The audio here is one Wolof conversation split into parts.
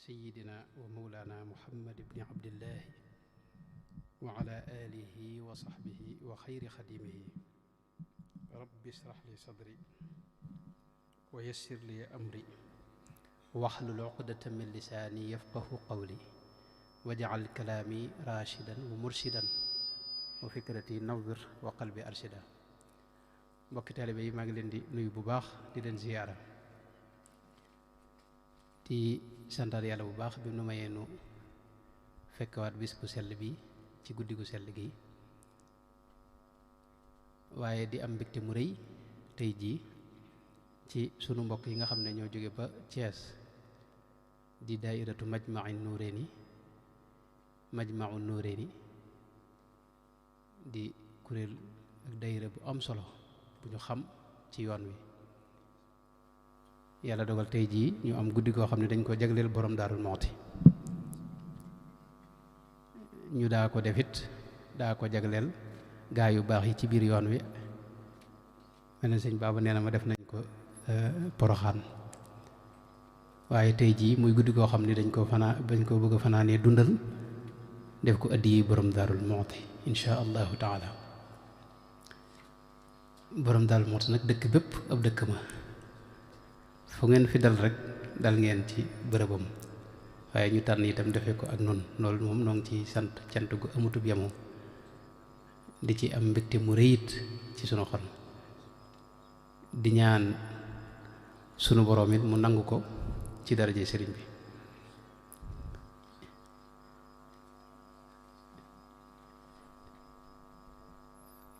سيدنا ومولانا محمد بن عبد الله وعلى آله وصحبه وخير خديمه رب اشرح لي صدري ويسر لي أمري واحلل عقدة من لساني يفقه قولي واجعل كلامي راشدا ومرشدا وفكرتي نور وقلبي أرشدا. mbokki taalibe yi maa ngi leen di nuyu bu baax di leen ziyaara di santaat yàlla bu baax bi nu mayee nu fekkawaat bis bu sell bi ci guddi gu sell gi, waaye di am mbégte mu rëy tey jii ci sunu mbokk yi nga xam ne ñoo jóge ba Thiès di daairatu Majma'u Nuureeni di kuréel ak daayira bu am solo bu ñu xam ci yoon wi. yàlla dogal tey jii ñu am guddi koo xam ne dañ ko jagleel borom Daaru Muxti, ñu daa ko defit daa ko jagleel gaa yu baax yi ci biir yoon wi. mel na sëñ Baaba nee na ma def nañ ko Poroxaan, waaye tey jii muy guddi koo xam ne dañ ko bëgg a fanaanee dundal def ko addi yi borom Daaru Muxti insha allahu taala. borom Daaru Muxti nag dëkk bépp ab dëkk ma, fu ngeen fi dal rek dal ngeen ci bërëbam, waaye ñu tànn itam defee ko ak noonu. loolu moom noo ngi ci sant cant gu amutub yamu, di ci am mbégte mu rëyit ci sunu xol, di ñaan sunu boroom it mu nangu ko ci daraje sëriñ bi.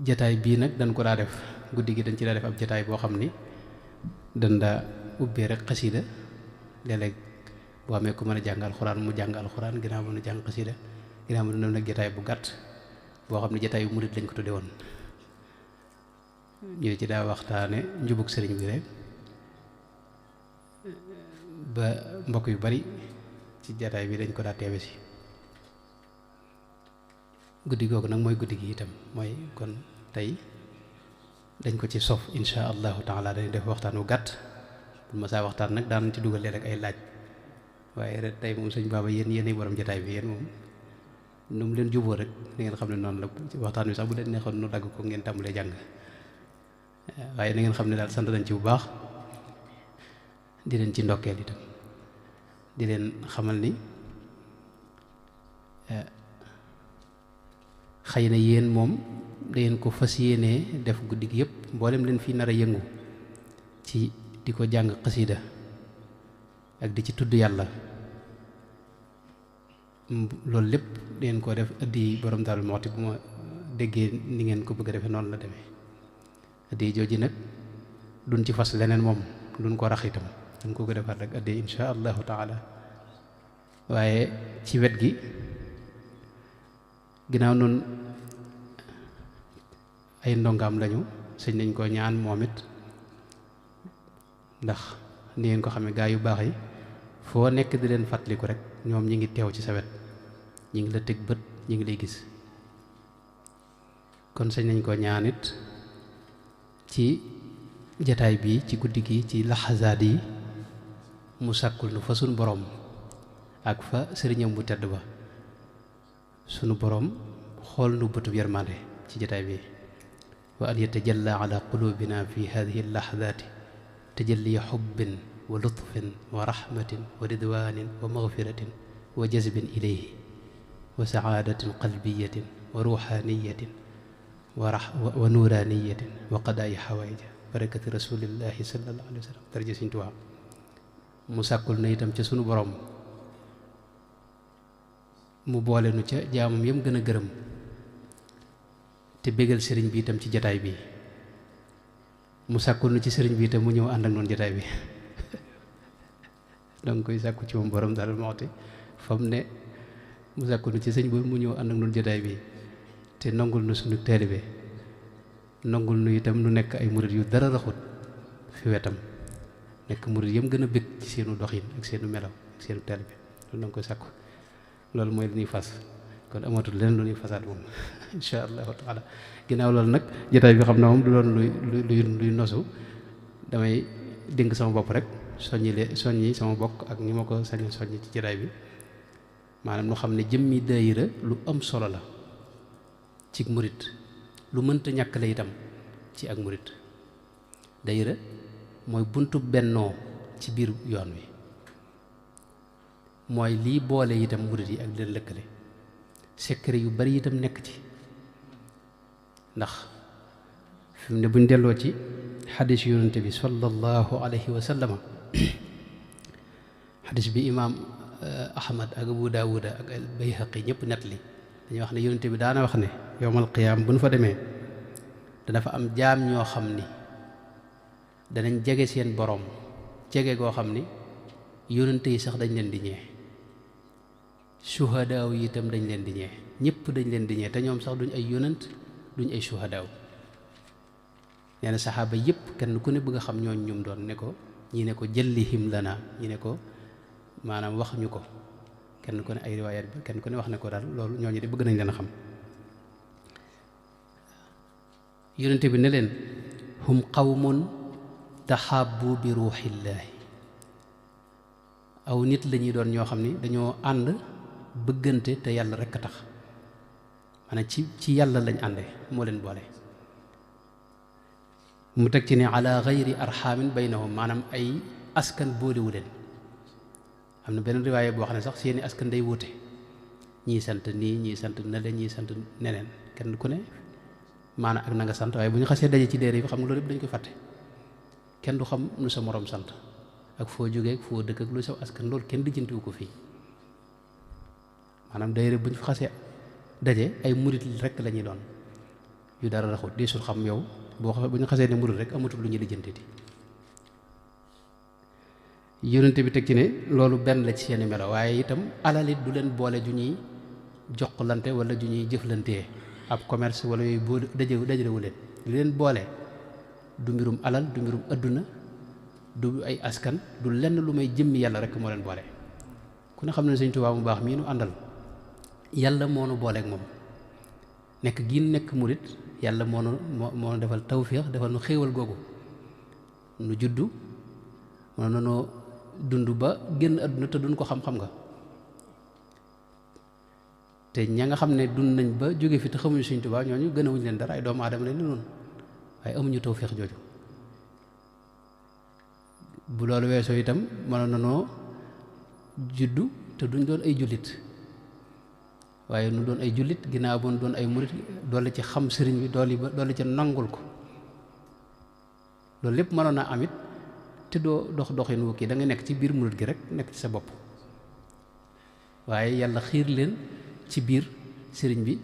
jataay bii nag dañ ko daa def guddi gi dañ ci daa def ab jataay boo xam ni dañ daa ubbee rek xasida, léeg-léeg boo amee ku mën a jàng alxuraan mu jàng alxuraan, ginnaaw ba nu jàng xasida, ginnaaw ba nu nag jataay bu gàtt boo xam ne jataay bu murit lañ ko tudde woon. ñu ci daa waxtaane njubug sëriñ bi rek ba mbokk yu bari ci jataay bi dañ ko daa teewe si. guddi googu nag mooy guddi gi itam mooy kon tey dañ ko ci sof insha allahu taala. dañuy def waxtaan wu gàtt, bu ma saa waxtaan nag daan ci dugalee rek ay laaj, waaye rek tey moom sëñ Baaba yéenay borom jotaay bi, yéen moom nu mu leen juboo rek da ngeen xam ne noonu la. ci waxtaan wi sax bu leen neexoon nu dagg ko ngeen tàmbalee jàng, waaye na ngeen xam ne daal sant nañ ci bu baax, di leen ci ndokkeel itam, di leen xamal ni xëy na yéen moom dangeen ko fas yéenee def guddi gi yëpp mboolem leen fii nar a yëngu ci di ko jàng xasida ak di ci tudd yàlla, loolu lépp dangeen ko def addi borom Daaru Muxti. bu ma déggee ni ngeen ko bëgg a defee noonu la demee. addi jooji nag duñ ci fas leneen, moom duñ ko rax itam, dañ ko ko defaat rek addi insha allahu taala. waaye ci wet gi ginnaaw noonu ay ndongaam lañu, sëñ nañ ko ñaan moom it, ndax ni ngeen ko xamee gaa yu baax yi foo nekk di leen fàttaliku rek ñoom ñi ngi teew ci sa wet, ñi ngi la teg bët, ñi ngi lay gis. kon sëñ nañ ko ñaan it ci jataay bi ci guddi gi ci laxasaat yi mu sàkkul nu fa sunu boroom ak fa sëriñam bu tedd ba sunu boroom xool nu bëtub yërmande ci jataay bi. wa an yatajalla ala qulubina fi hadihi laxadaati tajalliya xubbin wa lutfin wa raxmatin wa ridwanin wa magfiratin wa jazbin ilayhi wa sacaadatin qalbiyatin wa ruuxaaniyatin wa nuuraaniyatin wa qadaayi xawaaija barakati rasulillahi sallallahu alayhi wa sallam. daraja Sëriñ Tuubaa mu sàkkul na itam ca sunu boroom mu boole nu ca jaamam yam gën a gërëm, te bégal sëriñ bi itam ci jataay bi. mu sàkkul nu ci sëriñ bi itam mu ñëw ànd ak noonu jataay bi donc koy sàkku ci moom borom Daaru Muxti fam ne mu sàkkul nu ci sëriñ bi mu ñëw ànd ak noonu jataay bi, te nangul nu suñu taalibe, nangul nu itam nu nekk ay murit yu dara raxut fi wetam, nekk murit yam gën a bég ci seenu doxin ak seenu melaw ak seenu taalibe. loolu danga koy sàkku, loolu mooy li ñuy fas, kon amatul leneen lu ñuy fasaat moom insha allahu taala. ginnaaw loolu nag jotaay bi xam na moom du doon luy nosu, damay dénk sama bopp rek soññi sama bokk ak ñi ma ko sañ soññi ci jataay bi maanaam nu xam ne jëmmi daayira lu am solo la ci murit lu mënta ñàkk la itam ci ak murit daayira mooy buntu bennoo ci biir yoon wi mooy lii boole itam murit yi ak leen lëkkale secret yu bari itam nekk ci ndax fi mu ne buñ delloo ci xadis yonente bi sallallahu alayhi wa sallama xadis bi imaam ahmad ak abu daawuda ak al bayhaqi ñëpp nett li dañuy wax ne yonente bi daana wax ne yowmal qiyaam bu nu fa demee dana fa am jaam ñoo xam ni danañ jege seen borom jege goo xam ni yonente yi sax dañ leen di ñee suhadaaw yi itam dañ leen di ñee ñëpp dañ leen di ñee te ñoom sax duñ ay yonent duñ ay suhadaaw nee na saxaaba yëpp kenn ku ne bëgg a xam ñooñ ñum doon ne ko ñi ne ko jëllihim lana ñi ne ko maanaam wax ñu ko kenn ku ne ay riwaayaat bi kenn ku ne wax ne ko daal loolu ñooñu de bëgg nañ leen a xam yonente bi ne leen hum qawmun taxaabu bi ruuxillaahi aw nit la ñuy doon ñoo xam ni dañoo ànd bëggante te yàlla rekk a tax maanaam ci yàlla lañ ànde moo leen boole mu teg ci ne ala gayri arxaamin baynahum maanaam ay askan boolewu leen am na benn riwaaye boo xam ne sax seeni askan day wuute ñii sant nii ñii sant nale ñii sant neneen kenn ku ne maanaam ak na nga sant waaye bu ñu xasee daje ci déere bi xam nga loolu yëpp dañ koy fàtte kenn du xam nu sa moroom sant ak foo jógee foo dëkk ak lu sa askan loolu kenn lijjantiwu ko fii maanaam daayira bu ñu fa xasee daje ay murit rek la ñuy doon yu dara raxut diisul xam yow bu ñu xasee ne murit rek amatul lu ñuy lijjantiti yonente bi teg ci ne loolu benn la ci seeni melo waaye itam alalit du leen boole ju ñuy joxlante wala ju ñuy jëflantee ab commerce wala yooyu boo dajalewu leen lu leen boole du mbirum alal du mbirum adduna du ay askan du lenn lu may jëmmi yàlla rek moo leen boole ku ne xam ne Sëñ Tuubaa mu baax mii nu àndal yàlla moo nu booleeg moom nekk gi nekk murit yàlla moo defal tawféex defal nu xéewal googu nu juddu moo nanoo dund ba génn àdduna te duñ ko xam-xam nga te ña nga xam ne dund nañ ba jóge fi te xamuñu Sëñ Tuubaa ñooñu gën a wuñ leen dara ay doomu aadama lañ noonu waaye amuñu tawféex jooju bu loolu weesoo itam mënoon nanoo juddu te duñ doon ay jullit waaye nu doon ay jullit ginnaaw bu nu doon ay murit doole ci xam sëriñ bi doole ci nangul ko loolu lépp mënoon naa amit te doo doxin wu kii da nga nekk ci biir murit gi rek nekk ci sa bopp waaye yàlla xiir leen ci biir sëriñ bi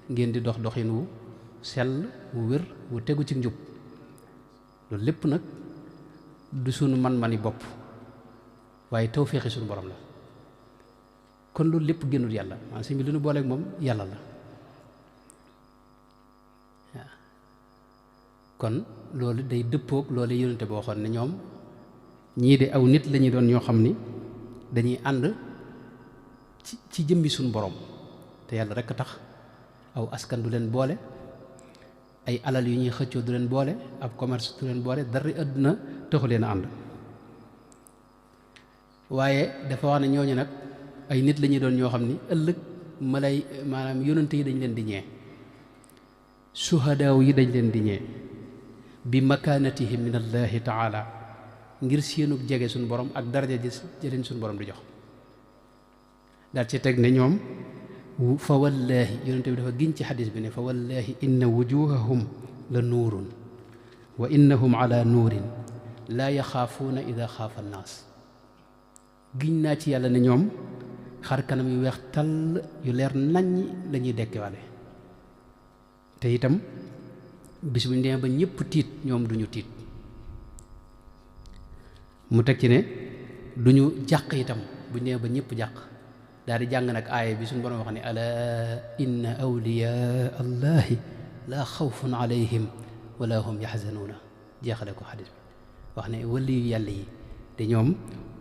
ngeen di doxin wu sell wu wér wu tegu ci njub loolu lépp nag du sunu man-mani bopp waaye tawféexi sunu borom la kon loolu lépp génnul yàlla maanaam sëñ bi li nu booleeg moom yàlla la waaw kon loolu day dëppoog loolu yonente boo waxoon ne ñoom ñii de aw nit la ñuy doon ñoo xam ni dañuy ànd ci jëmbi suñu borom te yàlla rekk a tax aw askan du leen boole ay alal yu ñuy xëccoo du leen boole ab commerce du leen boole dara àdduna taxu leen a ànd waaye dafa wax ne ñooñu nag ay nit la ñuy doon ñoo xam ni ëllëg maanaam yonente yi dañ leen di ñee suhadaaw yi dañ leen di ñee bi makaanatihim min allahi taala ngir seenug jege suñu borom ak daraja ji leen suñu borom di jox daal ci teg ne ñoom fa wallaahi yonente bi dafa giñ ci xadis bi ne fa wallaahi inna wujuhahum la nuurun wa innahum ala nuurin laa yaxaafuuna ida xaafa annaas giñ naa ci yàlla ne ñoom xar kanam yu weex tàll yu leer naññ la ñuy dekkiwaale te itam bis bu ñu demee ba ñëpp tiit ñoom duñu tiit mu teg ci ne duñu jàq itam bu ñu demee ba ñëpp jàq daal di jàng nag aaya bi suñu borom wax ne alaa inna awliyaa allahi laa xawfun alayhim wala hum yaxzanuuna jeexale ko xadis bi wax ne waliyu yàlla yi te ñoom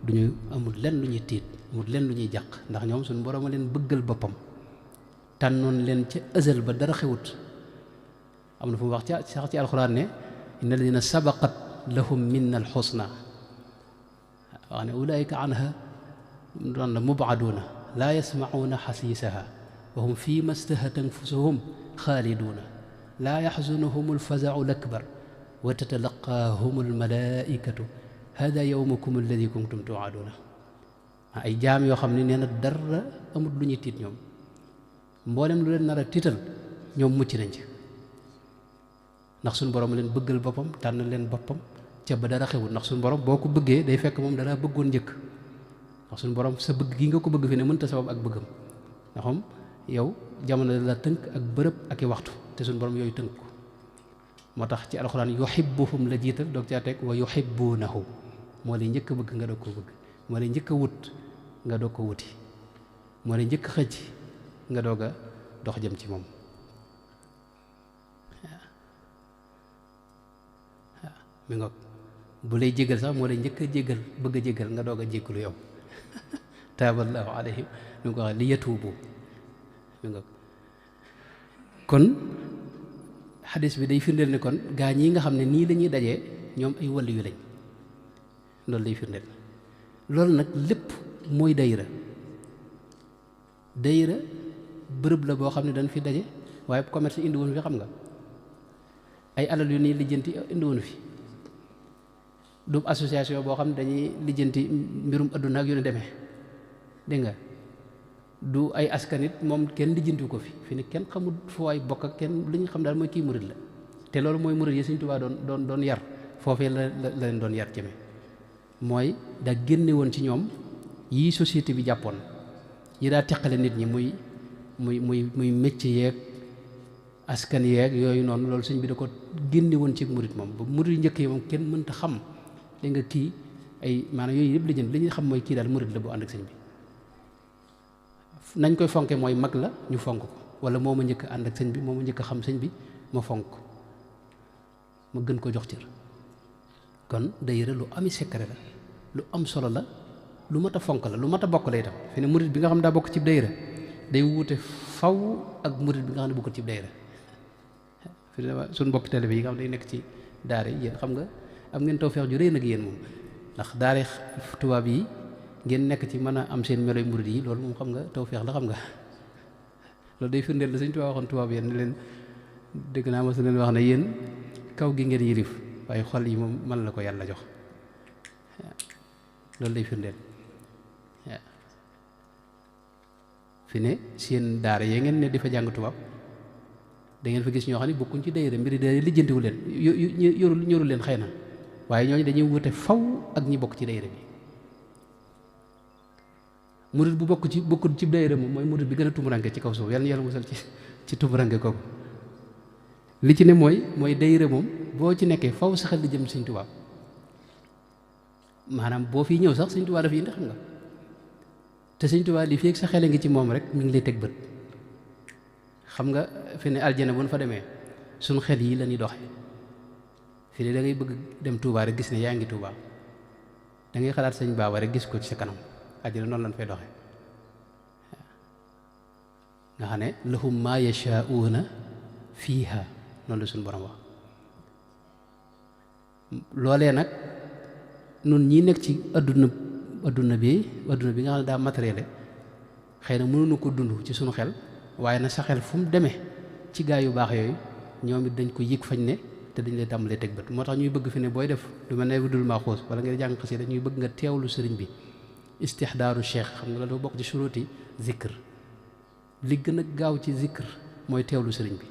duñu amul lenn lu ñuy tiit amul lenn lu ñuy jàq ndax ñoom suñu borom a leen bëggal boppam tànnoon leen ca ësal ba dara xewut am na fu mu wax sax ci alxuraan ne inna alladina sabaqat lahum minna alxusna wax ne ulaayika anha doon la mubaaduuna laa yasmacuuna xasiisaha wa hum fii ma stahat anfusuhum xaaliduuna laa yaxzunuhum alfazacu lakbar wa tatalaqaahum almalaaikatu hada yowmukum alladi kuntum tuuaduuna ay jaam yoo xam ne nee na dara amut lu ñuy tiit ñoom mboolem lu leen nar a tiital ñoom mucc nañ ci ndax suñu borom leen bëggal boppam tànn leen boppam ca ba dara xewul ndax suñu borom boo ko bëggee day fekk moom dara bëggoon njëkk ndax suñu borom sa bëgg gi nga ko bëgg fi ne mënta sabab ak bëggam ndax moom yow jamono la tënk ak bërëb ak i waxtu te suñu borom yooyu tënk ko moo tax ci alxuraan yuhibbuhum la jiital doog caa teg wa yuhibbuunahu moo lay njëkk a bëgg nga doog koo bëgg moo lay njëkk a wut nga doog ko wuti moo lay njëkk a xëcc nga doog a dox jëm ci moom waaw mi ngoog bu lay jégal sax moo lay njëkk a jégal bëgg a jégal nga doog a jéggalu yow taaballahu alayhim mi ngi ko wax li yatuubu mi ngoog kon xadis bi day firndeel ne kon gaa ñi nga xam ne nii lañuy dajee ñoom ay wàllu yu lañ loolu day firndeel loolu nag lépp mooy dayra bërëb la boo xam ne dañ fi daje waaye commerce indi woon fi xam nga ay alal yu nii lijjanti indi woon fi du association boo xam ne dañuy lijjanti mbirum adduna ak yu ne demee dégg nga du ay askanit moom kenn lijjanti ko fi ne kenn xamul foo ay bokk ak kenn li ñu xam daal mooy kii murid la te loolu mooy murid yi Sëñ Tuubaa doon yar foofee la leen doon yar jëme mooy da génne woon ci ñoom yii société bi jàppoon yi daa teqale nit ñi muy métier yeeg askan yeeg yooyu noonu loolu sëñ bi da ko génne woon ci murid moom ba murid njëkk yi moom kenn mënta xam da nga kii ay maanaam yooyu yëpp li ñu xam mooy kii daal murid la bu ànd ak sëñ bi nañ koy fonke mooy mag la ñu fonk ko wala moo ma njëkk ànd ak sëñ bi moo ma njëkk xam sëñ bi ma fonk ma gën ko jox cër kon dayra lu ami secret la lu am solo la lu mat a fonk la lu mat a bokk lay tam fi ne murid bi nga xam daa bokk ci dayra day wuute faw ak murid bi nga xam ne bokkul ci dayra fi ne suñ mbokki télé bi yi nga xam ne day nekk ci daara yi yéen xam nga am ngeen tawfeex ju rëy nag yéen moom ndax daara tubaab yi ngeen nekk ci mën a am seen meloy murid yi loolu moom xam nga tawfeex la xam nga loolu day firndeel la Sëñ Tuubaa waxoon tubaab yéen ne leen dégg naa ma su leen wax ne yéen kaw gi ngeen yilif waaye xol yi moom mën la ko yàlla jox loolu day firndeel waaw fi ne seen daara yee ngeen ne di fa jàng tubaab da ngeen fa gis ñoo xam ne bokkuñ ci dayra mbiri dayra lijjantiwu leen ñorul leen xëy na waaye ñooñu dañuy wute faw ak ñi bokk ci dayra bi murid bu bokkul ci dayra moom mooy murid bi gën a tumuranke ci kaw suuf yàlla na yàlla musal ci tumuranke kooku li ci ne mooy dayra moom boo ci nekkee faw sa xel di jëm Sëñ Tuubaa maanaam boo fi ñëw sax Sëñ Tuubaa dafa indi xam nga te Sëñ Tuubaa li fi ak sa xel a ngi ci moom rek mi ngi lay teg bët xam nga fi ne aljana bu ñu fa demee suñ xel yi la ñuy doxe fi ne da ngay bëgg dem Tuubaa rek gis ne yaa ngi Tuubaa da ngay xalaat Sëñ Baaba rek gis ko ci sa kanam aljana noonu lañ fay doxe nga xam ne lahum maa yashaa'uuna fiiha noonu la suñu borom wax loolee nag nun ñi nekk ci adduna bi nga xam ne daa matériel xëy na mënuñu ko dund ci suñu xel waaye na sa xel fu mu demee ci gaa yu baax yooyu ñoom it dañ ko yëg fañ ne te dañ lay tàmbalee teg bët moo tax ñuy bëgg fi ne booy def lu mel ne Wirdul Maxuus wala nga jàng xasida ñuy bëgg nga teewlu sëriñ bi istixdaaru cheikh xam nga la dafa bokk ci suruti zikr li gën a gaaw ci zikr mooy teewlu sëriñ bi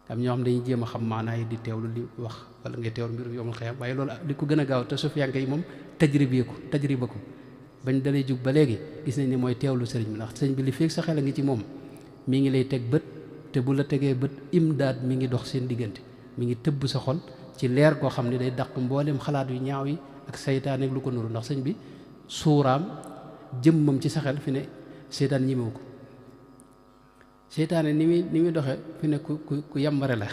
am ñoo xam dañuy jéem a xam maanaa yi di teewlu li wax wala ngay teewlu mbirum yoomul xëyam waaye loolu li ko gën a gaaw te sufiyanke yi moom tajriba ko bañ dalay jug ba léegi gis nañ ne mooy teewlu sëriñ bi ndax sëriñ bi li feeg sa xel a ngi ci moom mi ngi lay teg bët te bu la tegee bët imdaad mi ngi dox seen diggante mi ngi tëbb sa xol ci leer koo xam ne day dàq mboolem xalaat yu ñaaw yi ak saytaan ak lu ko nuru ndax sëñ bi suuraam jëmmam ci sa xel fi ne seytaan ñimewu ko seytaane ni muy doxe fi ne ku yambare la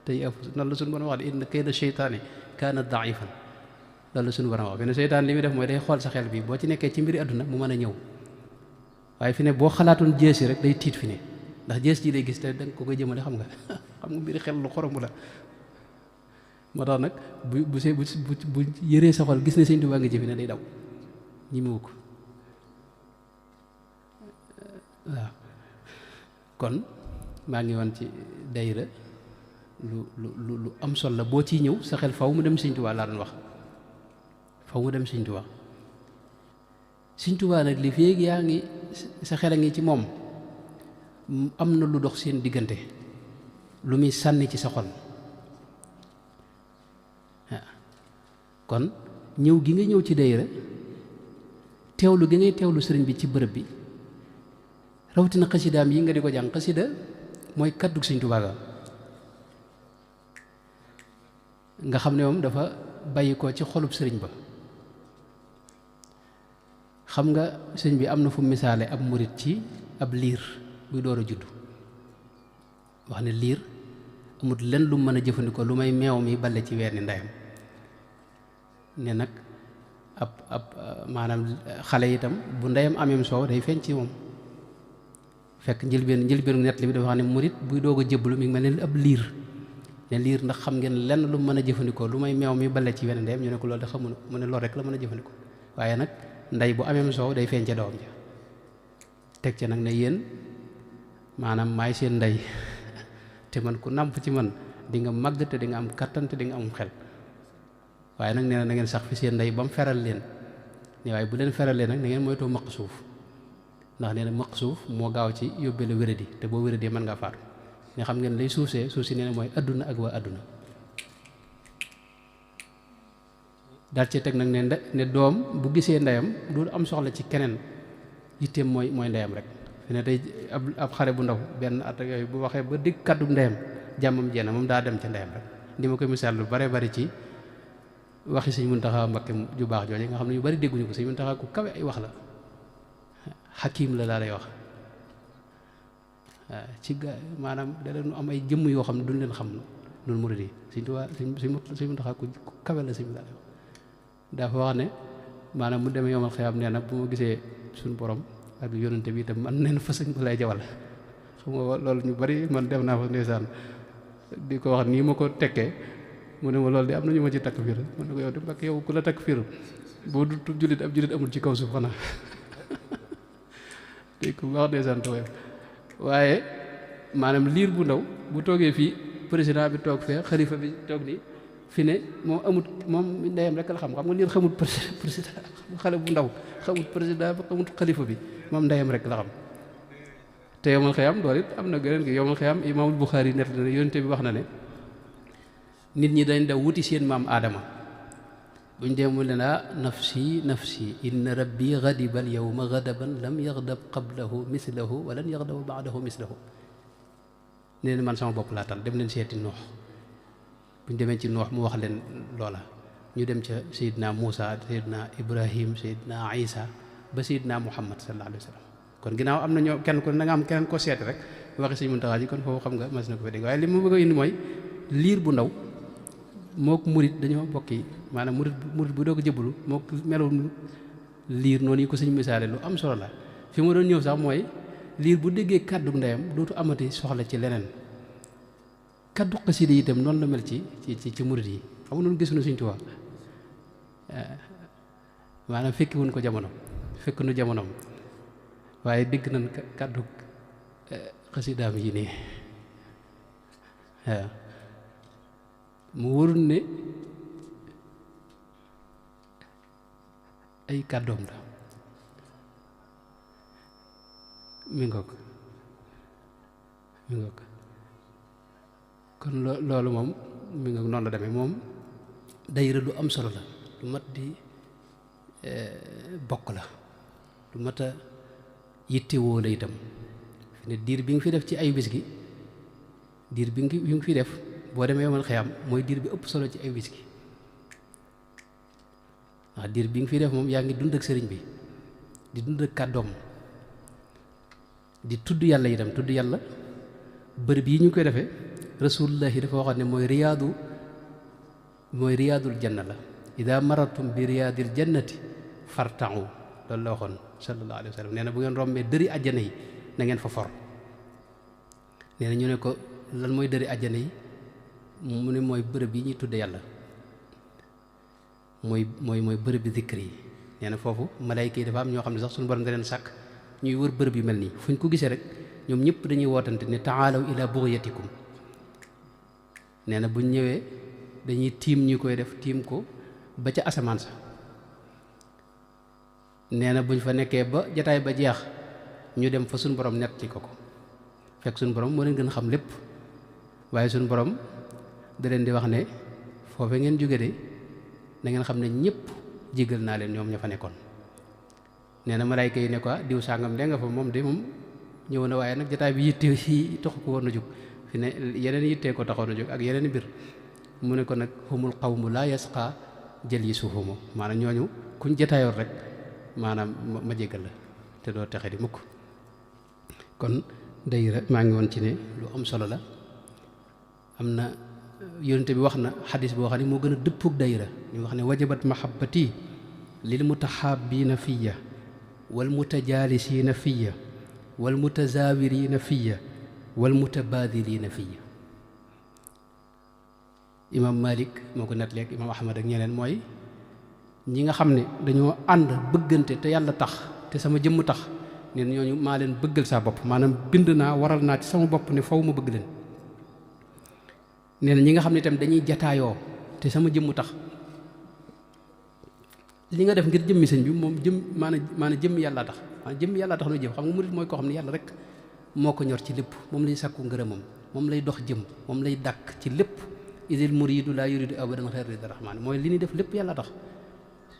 tey noonu la suñu borom wax de inna kayda seytaani kaana daifan loolu la suñu borom wax fi ne seytaan li muy def mooy day xool sa xel bi boo ci nekkee ci mbiri àdduna mu mën a ñëw waaye fi ne boo xalaatoon jeesi rek day tiit fi ne ndax jees ji lay gis te danga ko koy jëmale xam nga mbiri xel lu xoromu la moo tax nag bu yëree sa xol gis ne Sëñ Tuubaa nga jëfi ne day daw ñi mu ko waaw kon maa ngi woon ci dayra lu am solo la boo ciy ñëw sa xel faw mu dem Sëñ Tuubaa laa doon wax faw mu dem Sëñ Tuubaa Sëñ Tuubaa nag li féeg yaa ngi sa xel a ngi ci moom am na lu dox seen diggante lu muy sànni ci sa xol kon ñëw gi nga ñëw ci dayra teewlu gi ngay teewlu sëriñ bi ci bërëb bi rawatina xasidaam yi nga di ko jàng xasida mooy kàddu Sëñ Tuubaa ga nga xam ne moom dafa bàyyi ko ci xolub sëriñ ba xam nga sëriñ bi am na fu misaale ab murit ci ab liir buy door a juddu wax ne liir amut lenn lu mën a jëfandikoo lu may meew mi bale ci weeni ndeyam ne nag ab maanaam xale itam bu ndeyam ameem soow day feeñ ci moom fekk njëlbeenu nett li bi dafa wax ne murit buy doog a jëbbalu mi ngi mel ne ab liir ne liir ndax xam ngeen lenn lu mën a jëfandikoo lu may meew mi bale ci weeni ndeyam ñu ne ko loolu de xamu mu ne loolu rek la mën a jëfandikoo waaye nag ndey bu ameem soow day feeñ ca doom ja teg ca nag ne yéen maanaam maay seen ndey te man ku nàmp ci man di nga màgg te di nga am kattan te di nga am xel waaye nag nee na ngeen sax fi seen ndey ba mu feral leen ne waaye bu leen feralee nag na ngeen moytoo maq suuf ndax nee na maq suuf moo gaaw ci yóbbee la wéradi te boo wéradee mën ngaa faatu ne xam ngeen lay suuf si nee na mooy adduna ak waa adduna daal ci teg nag ne doom bu gisee ndeyam du am soxla ci keneen yitteem mooy ndeyam rek fi ne tey ab xale bu ndaw benn at ak yooyu bu waxee ba dégg kàddu ndeyam jàmmam jenn moom daa dem ca ndeyam rek di ma koy misaal lu bare bari ci waxi Sëñ Muntaxa Mbakke ju baax jooju nga xam ne ñu bari dégguñu ko Sëñ Muntaxa ku kawe ay wax la xakim la lay wax waaw ci gaa maanaam da leen am ay jëmm yoo xam ne duñ leen xam noonu murid yi Sëñ Muntaxa ku kawe la Sëñ lay wax dafa wax ne maanaam mu demee yomal xiyaam nee na bu ma gisee suñu borom ak yonente bi itam man neen fa sëñ ba lay jawal xam nga loolu ñu bari man dem naa fa ndeysaan di ko wax nii ma ko tekkee mu ne ma loolu de am na ñu ma ci takk fiir man ne ko yow de mbakk yow ku la takk fiir boo du jullit ab jullit amul ci kaw suuf xanaa te ku wax ndeysaan tooy waaye maanaam liir bu ndaw bu toogee fii président bi toog fee xalifa bi toog nii fi ne moom amut moom ndeyam rek la xam nga liir xamut président xale bu ndaw xamut président ba xamut xalifa bi moom ndeyam rek la xam te yomal xiyam loolu it am na gëneen gi yomal xiyam imaamul Buxaari net na ne yonente bi wax na ne nit ñi dañ daw wuti seen maam aadama buñ dee mu leen nafsi nafsi inna rabbi ghadiba al yawma ghadaban lam yaghdab qablahu mislahu wa lan yaghdab ba'dahu mislahu nee na man sama bopp laa tal dem leen seeti noox buñ demee ci noox mu wax leen loola ñu dem ca Seydina Muusa Seydina Ibrahim Seydina Isa ba Seydina Muhammad sallallahu alayhi wa sallam kon ginnaaw am na ñoo kenn ko na nga am keneen ko seet rek waxi Sëñ Muntaxa ji kon foofu xam nga mas na ko fa dégg waaye li ma bëgg a indi mooy liir bu ndaw mook murit dañoo bokki maanaam murit bu doo ko jëbbalu mook meloon liir noonu yi ko Sëñ misaale lu am solo la fi ma doon ñëw sax mooy liir bu déggee kàddu ndeyam dootu amati soxla ci leneen kàddu xasida yi itam noonu la mel ci murit yi xam nga noonu gisuñu Sëñ Tuubaa maanaam fekki wuñ ko jamono fekk nu jamonoom waaye dégg nañ kàddu xasidaam yi nii waaw mu wóorul ne ay kàddoom la mi ngoog kon loolu moom mi ngoog noonu la demee moom dayra lu am solo la lu mat di bokk la lu mat a yittewoo la itam fi ne diir bi nga fi def ci ay bis gi diir bi nga fi def boo demee yomal xiyam mooy diir bi ëpp solo ci ay bis gi ndax diir bi nga fi def moom yaa ngi dund ak sëriñ bi di dund ak kàddoom di tudd yàlla itam tudd yàlla bërëb yi ñu koy defee rasulullahi dafa waxoon ne mooy riyaadul janna la ida maratum bi riyaadil jannati farta'u loolu la waxoon sallallahu alayhi wa sallam nee na bu ngeen rombee dëri àjjana yi na ngeen fa for nee na ñu ne ko lan mooy dëri àjjana yi mu ne mooy bërëb yi ñuy tudde yàlla mooy bërëb bi zikr yi. nee na foofu malayka yi dafa am ñoo xam ne sax suñu borom da leen sàkk ñuy wër bërëb yu mel nii fu ñu ko gisee rek ñoom ñëpp dañuy wootante ne taalaw ila bughiyatikum. nee na buñ ñëwee dañuy tiim ñi koy def tiim ko ba ca asamaan sa. nee na buñ fa nekkee ba jataay ba jeex ñu dem fa suñu borom netti ko fekk suñu borom moo leen gën a xam lépp waaye suñu borom da leen di wax ne foofe ngeen jóge de da ngeen xam ne ñëpp jégal naa leen ñoom ña fa nekkoon. nee na malaayka yi ne ko diw sàngam de nga fa moom de moom ñëw na waaye nag jataay bi yitte yi taxu ko woon a jóg fi ne yeneen yittee ko taxoon a jóg ak yeneen mbir mu ne ko nag humul qawmu laa yasqa jalisuhum maanaam ñooñu kuñ jataayoon rek maanaam ma jégal la te doo texe di mukk. kon dayra maa ngi woon ci ne lu am solo la. am na yonent bi wax na xadis boo xam ne moo gën a dëppug dayra ñu wax ne wajabat mahabbati lil mutahabbiina fiya wal mutajaalisiina fiya wal mutazaawiriina fiya wal mutabaadiliina fiya. imaam Malik moo ko nettali ak imaam Ahmad ak ñeneen mooy ñi nga xam ne dañoo ànd bëggante te yàlla tax te sama jëmm tax ne ñooñu maa leen bëggal saa bopp maanaam bind naa waral naa ci sama bopp ne faw ma bëgg leen. nee na ñi nga xam ne itam dañuy jataayoo te sama jëmm tax li nga def ngir jëmmi sëñ bi moom maanaam jëmmi yàlla tax maanaam jëmmi yàlla tax nu jëm xam nga murid mooy koo xam ne yàlla rek moo ko ñor ci lépp moom lay sàkku ngërëmam moom lay dox jëm moom lay dàkk ci lépp. idil muridu laa yuridu abadan xayra rida rahmaan mooy li ñuy def lépp yàlla tax.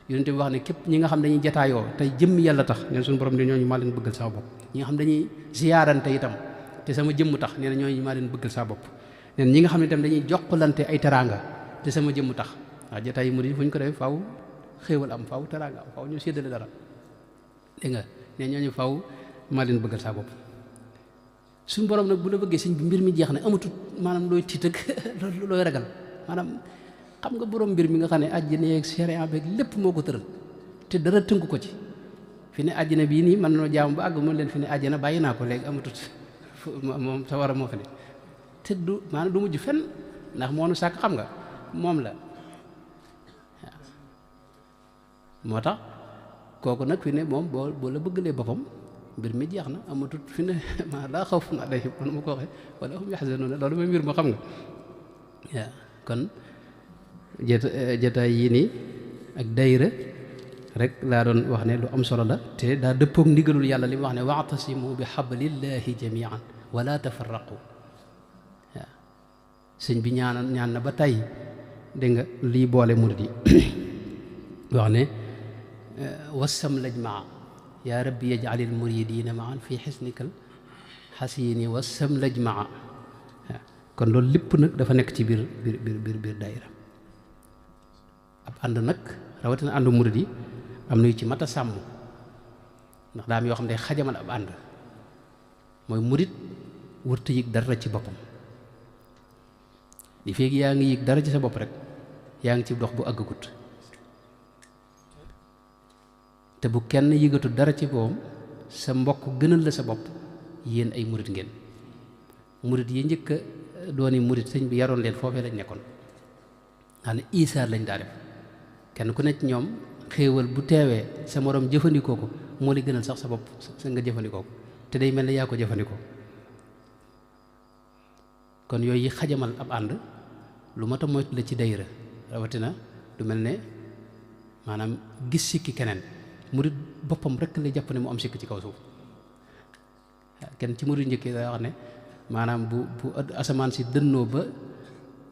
yonent bi wax ne képp ñi nga xam dañuy jataayoo tey jëmmi yàlla tax nee na suñu borom ne ñooñu maa leen bëggal saa bopp. ñi nga xam dañuy ziyaarante itam te sama jëmm tax nee na ñooñu maa leen bëggal saa bopp. nee na ñi nga xam ne itam dañuy jokkalante ay teraanga te sama jëmm tax waaw jataay murid fu ñu ko defee faaw xéewal am faaw teraanga am faaw ñu séddale dara dégg nga ne ñooñu faaw maa leen bëggal saa bopp. suñu borom nag bu la bëggee sëñ bi mbir mi jeex na amatut maanaam looy tiit ak looy ragal maanaam xam nga borom mbir mi nga xam ne àjjana yeeg sharia beeg lépp moo ko tëral te dara tënku ko ci. fi ne àjjana bii nii mën nañoo jaamu ba àgg mën leen fi ne àjjana bàyyi naa ko léegi amatut moom sa war a moo fi ne te du maanaam du mujj fenn ndax moo nu sàkk xam nga moom la waaw. moo tax kooku nag fi ne moom boo la bëggalee boppam mbir mi jeex na amatut fi ne maa laa xawfun alayhim man ma ko waxee wala hum yaxzanuun loolu mooy mbir ma xam nga waaw. kon jataay yii nii ak dayra rek laa doon wax ne lu am solo la te daa dëppoog ndigalul yàlla li mu wax ne wa'tasimu bi hablillahi jamian wala tafarraqu waaw. sëñ bi ñaan na ba tey dégg nga lii boole murid yi wax ne wassam lajmaa yaa rabbi yaj'alil muridina maan fi xisnikal xasini wassam lajmaa waaw. kon loolu lépp nag dafa nekk ci biir daayira. ab ànd nag rawatina àndu murid yi am na yu ci mat a sàmm ndax daa am yoo xam ne xajamal ab ànd mooy murid wërta yëg dara ci boppam li feeg yaa ngi yëg dara ci sa bopp rek yaa ngi ci dox bu àggagut te bu kenn yëgatu dara ci boppam sa mbokk gënal la sa bopp yéen ay murid ngeen. murid yi njëkk a dooni murid sëñ bi yaroon leen foofee lañ nekkoon xam ne isaar lañ daa def kenn ku nekk ñoom xéewal bu teewee sa moroom jëfandikoo ko moo li gënal sax sa bopp sa nga jëfandikoo ko te day mel ne yaa ko jëfandikoo. kon yooyu xajamal ab ànd lu mat a moytu la ci dayra rawatina lu mel ne maanaam gis sikki keneen murid boppam rek lay jàpp ne mu am sikk ci kaw suuf. kenn ci murid njëkk daa wax ne maanaam bu asamaan si dënnoo ba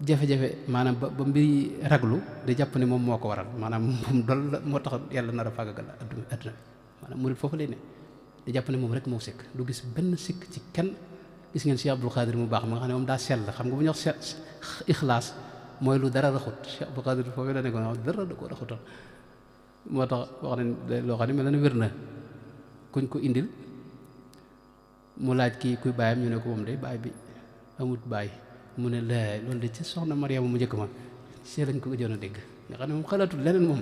jafe-jafe maanaam ba mbir yi raglu di jàpp ne moom moo ko waral maanaam moom dol moo tax yàlla nar a fàggagal adduna maanaam murid foofu lay ne di jàpp ne moom rek moo sikk du gis benn sikk ci kenn. gis ngeen Cheikh Abdul Xaadir mu baax ma nga xam ne moom daa sell xam nga bu ñuy wax ixlaas mooy lu dara raxut Cheikh Abdul Xaadir foofu la nekkoon dara da ko raxutal moo tax wax ne loo xam ne mel na wér na kuñ ko indil mu laaj kii kuy baayam ñu ne ko moom de baay bi amut baay mu ne la loolu de ci soxna Mariama mu njëkk ma see lañ ko gëjoon a dégg nga xam ne moom xalaatul leneen moom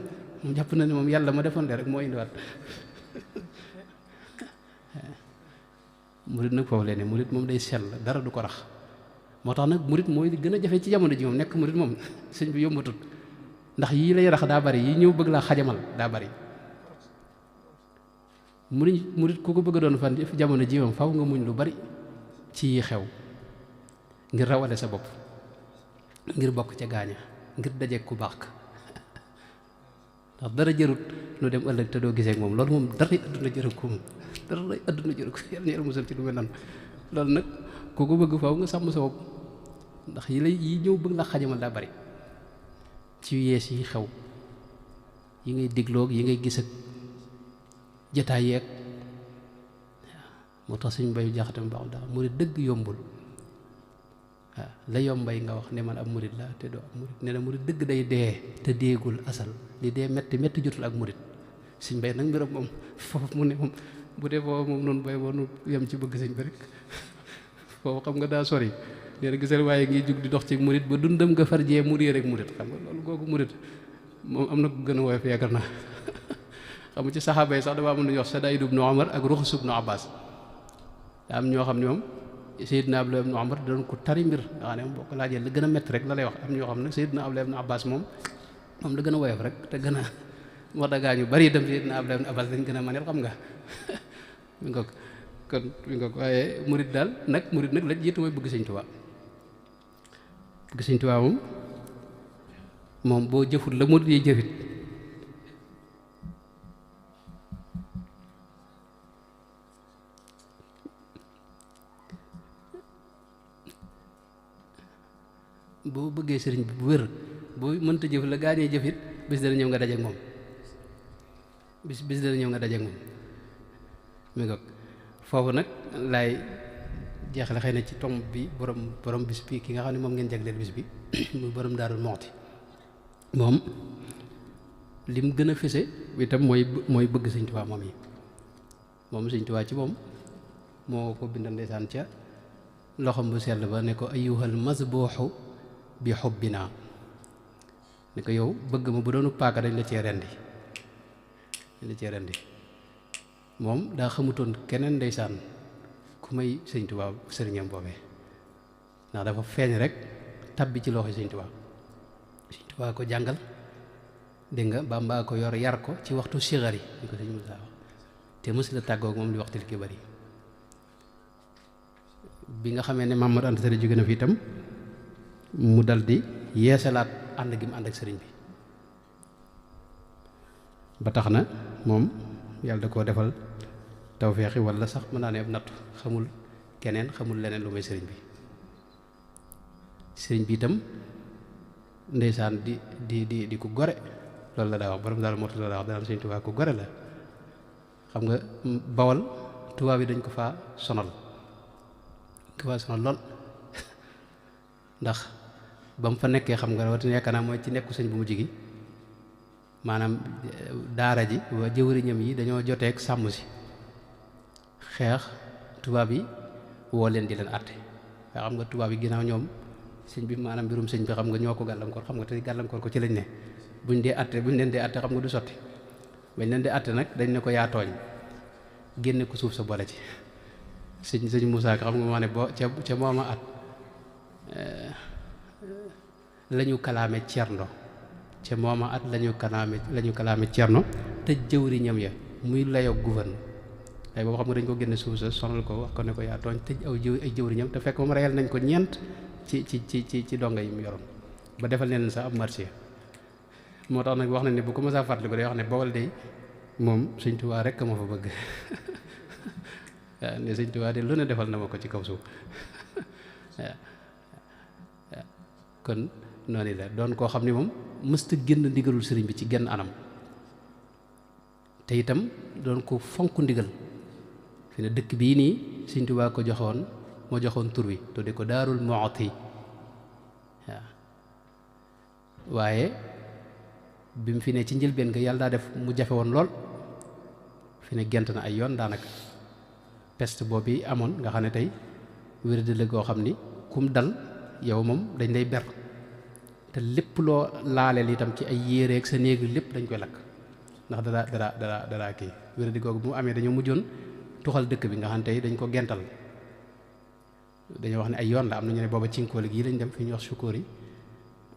jàpp na ne moom yàlla ma defoon de rek moo indiwaat murit nag foofu leen ne murit moom day sell dara du ko rax moo tax nag murit mooy gën a jafe ci jamono ji moom nekk murit moom sëñ bi yombatut ndax yii lay rax daa bari yi ñëw bëgg laa xajamal daa bari murit ku ko bëgg doon fan jamono ji moom faw nga muñ lu bari ci yi xew ngir rawale sa bopp ngir bokk ca gaaña ngir dajeek ku baax ndax dara jërut lu dem ëllëg te doo gisee ak moom loolu moom dara àdduna jëru ko moom dara àdduna jëru ko yàlla na yàlla musal ci lu mel noonu loolu nag ku ko bëgg faaw nga sàmm sa bopp ndax yi ñëw bëgg la xajamal daa bari ci yees yi xew yi ngay digloog yi ngay gis ak jataay yeeg moo tax suñ bayu jaxatam baaxul daal murit dëgg yombul waaw la yombay nga wax ne man ab murit la te doo ab murit ne na murit dëgg day dee te déegul asal li dee metti metti jotul ak murit suñ bay nag mbiram moom foofu mu ne moom bu dee foofu moom noonu bay woonu yem ci bëgg sëñ bi rek foofu xam nga daa sori nee na gisal waaye ngi jug di dox ci murit ba dundam nga far jee mu réer rek murit xam nga loolu googu murit moom am na ko gën a woyof yaakaar naa xam nga ci saxaaba yi sax dafa am lu ñuy wax Sadaid ibnu Umar ak Ruxus ibnu Abbas daa am ñoo xam ne moom Seydina Abdullah ibnu Umar doon ko tari mbir nga xam ne moom boo ko laajee la gën a métti rek la lay wax am ñoo xam ne Seydina Abdullah ibnu Abbas moom la gën a woyof rek te gën a moo tax gaa ñu bari itam Seydina Abdullah ibnu Abbas dañ gën a maneel xam nga mi nga kon mi nga waaye murit daal nag murit nag la jiitu mooy bëgg Sëñ Tuubaa bëgg Sëñ Tuubaa moom boo jëfut la murit yi jëfit boo bëggee sëriñ bi bu wér boo mënta jëf la gaañee jëfit bis dana ñëw nga dajeek moom bis dana ñëw nga dajeek moom mi nga foofu nag laay jeexale xëy na ci tomb bi borom bis bi ki nga xam ne moom ngeen jagleel bis bi muy borom Daaru Muxti moom lim gën a fese itam mooy bëgg Sëñ Tuubaa moom yi moom Sëñ Tuubaa ci moom moo ko bindal ndeysaan ca loxom bu sell ba ne ko ayyuhal masbuuxu bi xubbinaa ne ko yow bëgg ma bu doonu paaka dañ la cee rendi moom daa xamutoon keneen ndeysaan ku may Sëñ Tuubaa sëriñam boobee ndax dafa feeñ rek tabbi ci loxo Sëñ Tuubaa Sëñ Tuubaa ko jàngal dégg nga Bàmba ko yor yar ko ci waxtu sigari ni ko sëñ Musaa wax te mës la tàggoog moom li waxtil ki bari bi nga xamee ne Mamadou Anta Sali jóge na fi itam mu dal di yeesalaat ànd gi mu ànd ak sëriñ bi ba tax na moom yàlla da koo defal tawfeexi walla sax mën naa ne ab nattu xamul keneen xamul leneen lu may sëriñ bi itam ndeysaan di ku gore loolu la daa wax borom daal moo tax la daa wax daan Sëriñ Tuubaa ku gore la xam nga Bawol tubaab yi dañ ko faa sonal lool ndax ba mu fa nekkee xam nga rawatina yaakaar naa mooy ci nekku sëñ bu mujj gi maanaam daara ji waa jëwriñam yi dañoo joteeg sàmm si xeex tubaab yi woo leen di leen àtte waa xam nga tubaab yi ginnaaw ñoom sëñ bi maanaam mbirum sëñ bi xam nga ñoo ko gàllankoor xam nga te gàllankoor ko ci lañ ne buñ leen dee àtte xam nga du sotti bañ leen di àtte nag dañ ne ko yaa tooñ génne ko suuf sa boole ci sëñ Moussa xam nga moo ne boo ca mooma at lañu kalaame cerno ca mooma at lañu kalaame cerno tëj jëwriñam ya muy layoo gouverne ay boobu xam nga dañ ko génne suuf sa sonal ko wax ko ne ko yaa tooñ tëj ay jëwriñam te fekk moom reyal nañ ko ñeent ci donga yi mu yoroon ba defal neen sax ab marché moo tax nag wax na ne bu ko mësaa fàttali ko day wax ne Bawol de moom Sëñ Tuubaa rekk ma fa bëgg waaw ne Sëñ Tuubaa de lu ne defal na ma ko ci kaw suuf waaw kon noonu la doon koo xam ne moom mësta génn ndigalul sëriñ bi ci genn anam te itam doon ko fonk ndigal fi ne dëkk bii nii Sëñ Tuubaa ko joxoon moo joxoon tur wi tudde ko Daarul Muxti waaw waaye bi mu fi ne ci njëlbeen nga yàlla daa def mu jafe woon lool fi ne gent na ay yoon daanaka peste boobu amoon nga xam ne tey wér-di la goo xam ni kum dal yow moom dañ lay ber te lépp loo laaleel itam ci ay yéereeg sa néeg lépp dañ koy lakk ndax dara kii wér-di googu bu mu amee dañoo mujjoon tuxal dëkk bi nga xam ne tey dañ ko gental dañoo wax ne ay yoon la am na ñu ne booba cinkóoli gii lañ dem fi ñuy wax sukóor yi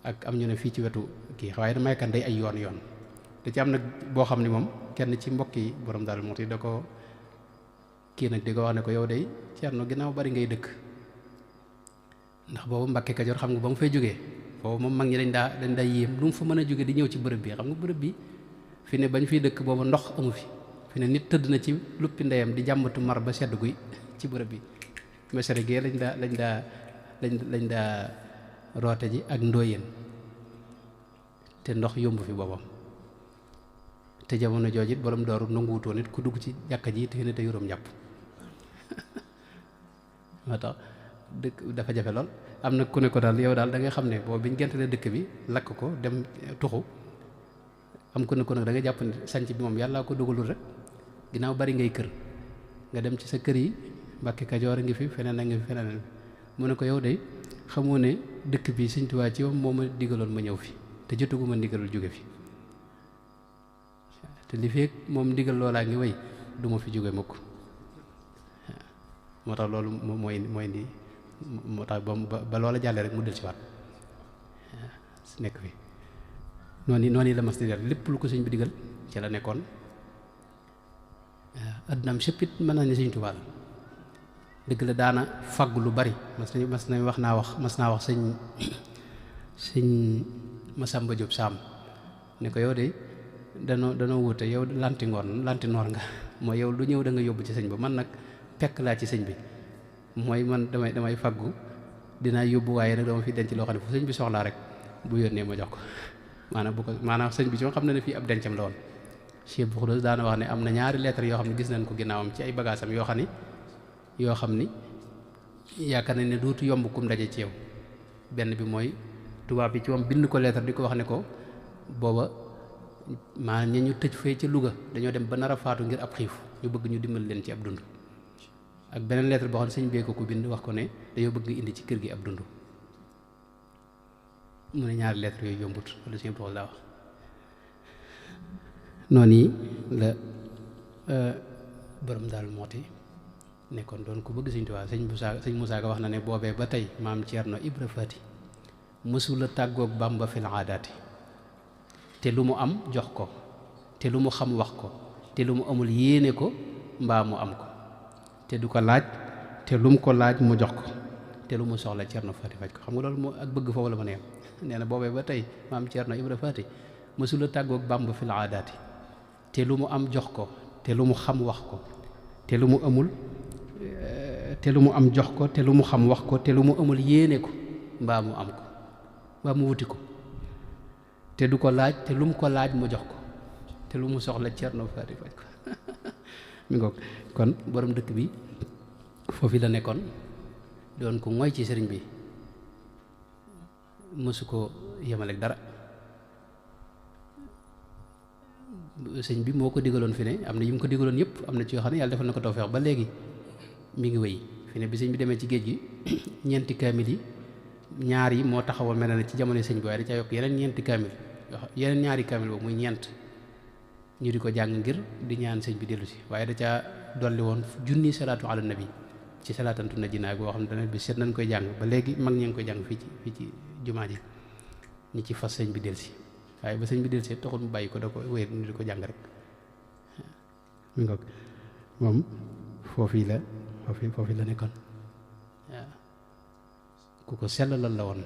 ak am ñu ne fii ci wetu kii waaye damay kan day ay yoon yoon da ci am nag boo xam ne moom kenn ci mbokk yi borom Daaru Muxti da ko kii nag di ko wax ne ko yow day Ceerno ginnaaw bari ngay dëkk ndax boobu Mbàkke Kajoor xam nga ba mu fay jógee boobu moom mag ñi dañ daa yéem lu mu fa mën a jóge di ñëw ci bërëb bi xam nga bërëb bi fi ne bañ fiy dëkk boobu ndox amu fi ne nit tëdd na ci luppi ndeyam di jàmbatu mar ba sedd guy ci bërëb bi mesere gee lañ daa roote ji ak ndóoyeen te ndox yomb fi boppam te jamono joojit borom dooru nanguwutoon nit ku dugg ci jàkka ji te ne te yuróom njàpp moo tax dëkk dafa jafe lool am na ku ne ko daal yow daal da nga xam ne boobu biñ gentale dëkk bi lakk ko dem tuxu am ku ne ko nag da nga jàpp ne sanc bi moom yàllaa ko dugalul rek ginnaaw bari ngay kër nga dem ci sa kër yi Mbàkke Kajoor a ngi fi feneen a ngi fi feneen mu ne ko yow de xamoo ne dëkk bi Sëñ Tuubaa ci moom moo ma digaloon ma ñëw fi te jotuguma ndigalul jóge fi te li feek moom ndigal loolaa ngi wéy du ma fi jóge mukk moo tax loolu mooy indi moo tax ba loola jàllee rek mu del si waat nekk fi noonu la mas di def lépp lu ko sëñ bi digal ci la nekkoon addunaam sëppit mën naa ne Sëñ Tuubaa la dëgg la daana fagg lu bari mas naa wax sëñ Masamba Jóob Saam ne ko yow de danoo wute yow lanti noor nga mooy yow lu ñëw da nga yóbbu ci sëñ ba man nag pekk laa ci sëñ bi mooy man damay faggu dinaa yóbbu waaye nag dama fi denc loo xam ne fu sëñ bi soxlaa rek bu yónnee ma jox ko maanaam sëñ bi ci xam na ne fii ab dencam la woon Cheikh Abdou Khoudoss daana wax ne am na ñaari lettre yoo xam ne gis nañ ko ginnaawam ci ay bagaasam yoo xam ni yaakaar nañ ne dootu yomb kum daje ci yow benn bi mooy tubaab bi ci moom bind ko lettre di ko wax ne ko booba maanaam ña ñu tëj fee ca Louga dañoo dem ba nar a faatu ngir ab xiif ñu bëgg ñu dimbal leen ci ab dund ak beneen lettre boo xam ne sëñ bee ko bind wax ko ne dañoo bëgg nga indi ci kër gi ab dund mu ne ñaari lettre yooyu yombut wala sëñ Paul daa wax noonu yi la borom Daaru Muxti nekkoon doon ko bëgg Sëñ Tuubaa sëñ Musaa Ka wax na ne boobee ba tey maam Ceerno Ibra Faati mësula tàggoog Bàmba fil aadaati te lu mu am jox ko te lu mu xam wax ko te lu mu amul yéene ko mbaa mu am ko te du ko laaj te lu mu ko laaj mu jox ko te lu mu soxla Ceerno Faati faj ko xam nga loolu moo ak bëgg foofu la ma ne nee na boobee ba tey maam Ceerno Ibra Faati mësula tàggoog Bàmba fil aadaati te lu mu am jox ko te lu mu xam wax ko te lu mu amul te lu mu am jox ko te lu mu xam wax ko te lu mu amul yéene ko mbaa mu am ko mbaa mu wuti ko te du ko laaj te lu mu ko laaj mu jox ko te lu mu soxla Ceerno Faati faj ko mi ngoog kon borom dëkk bi foofu la nekkoon doon ko ngoy ci sëriñ bi mësu ko yemaleeg dara sëñ bi moo ko digaloon fi ne am na yu mu ko digaloon yëpp am na ci yoo xam ne yàlla defal na ko tawfeex ba léegi mi ngi wéy fi ne bi sëñ bi demee ci géej gi ñeenti kaamil yi ñaar yi moo taxawoon mel na ci jamono sëñ bi waaye da ca yokk yeneen ñeenti kaamil yeneen ñaari kaamil boobu muy ñeent ñu di ko jàng ngir di ñaan sëñ bi dellu si waaye da caa dolli woon junni salaatu ala nabi ci salaatantu na jinaa boo xam ne dana bi seet nañ koy jàng ba léegi mag ñi ngi koy jàng fii ci jumaa ji ñi ci fas sëñ bi dellu si waaye ba sëñ bi dellu si taxul mu bàyyi ko da ko wéer ñu di ko jàng rek mi ngoog moom foofu la nekkoon waaw ku ko sellalal la woon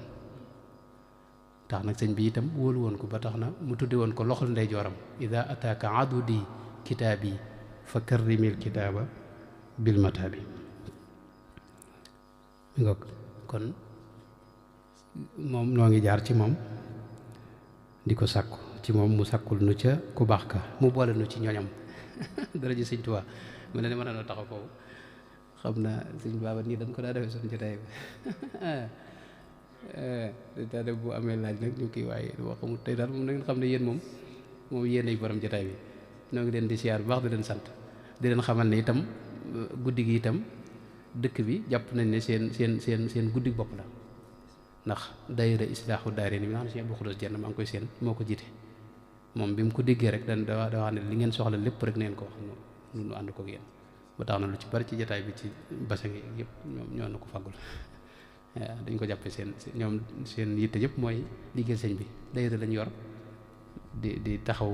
tax nag sëñ bi itam wóolu woon ko ba tax na mu tudde woon ko loxol ndeyjooram ida ataaka adudi kitaabi fa karrimil kitaaba bil mataabi mi ngoog kon moom noo ngi jaar ci moom di ko sàkku ci moom mu sàkkul nu ca ku baax ka mu boole nu ci ñoñam dara ji sëñ Tuubaa mu ne ni mën na taxaw foofu xam naa sëñ baaba nii dañ ko daa defee suñu jotaay bi daa def bu amee laaj nag ñu kii waaye dama xamul tey daal moom na ngeen xam ne yéen moom yéen ay borom jotaay bi noo ngi leen di siyaar bu baax di leen sant di leen xamal ne itam guddi gi itam dëkk bi jàpp nañ ne seen guddi bopp la ndax daayira islaahu daayira ni nga xam ne Sëñ Abdou Khoudoss Dieng maa ngi koy seen moo ko jiite moom bi mu ko déggee rek da wax ne li ngeen soxla lépp rek neen ko wax nu ànd ko ak yéen ba tax na lu ci bari ci jotaay bi ci basang yi yëpp ñoo na ko faggul waaw dañ ko jàppe seen ñoom seen yitte yëpp mooy liggéey sëñ bi dayira lañ yor di taxaw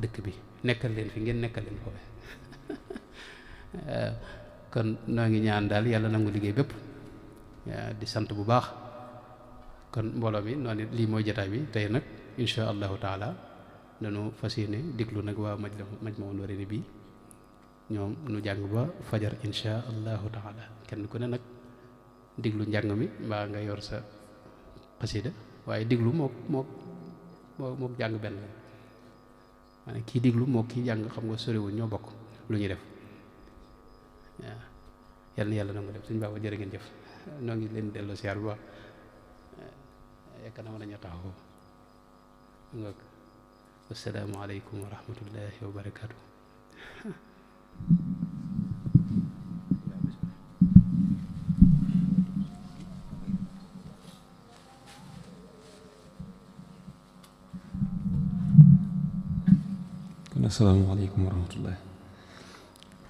dëkk bi nekkal leen fi ngeen nekkal leen foofu kon noo ngi ñaan daal yàlla nangu liggéey bépp di sant bu baax kon mbooloo mi noonu lii mooy jotaay bi tey nag insha allahu taala dañu fas yéene diglu nag waa Majmahun Nurayni bi ñoom nu jàng ba fajar insha allahu taala kenn ku ne nag diglu njàng mi mbaa nga yor sa xasida waaye diglu mook jàng benn la maanaam kii diglu mook kii jàng xam nga soriwuñ ñoo bokk lu ñuy def waaw yal na yàlla na nga def suñu baax jërë ngeen jëf noo ngi leen delloo siyaar bu baax yaakaar naa mën nañu taxaw nga assalaamu aleykum wa rahmatullahi wa barakaatu. kon assalaamu aleykum wa rahmatullahi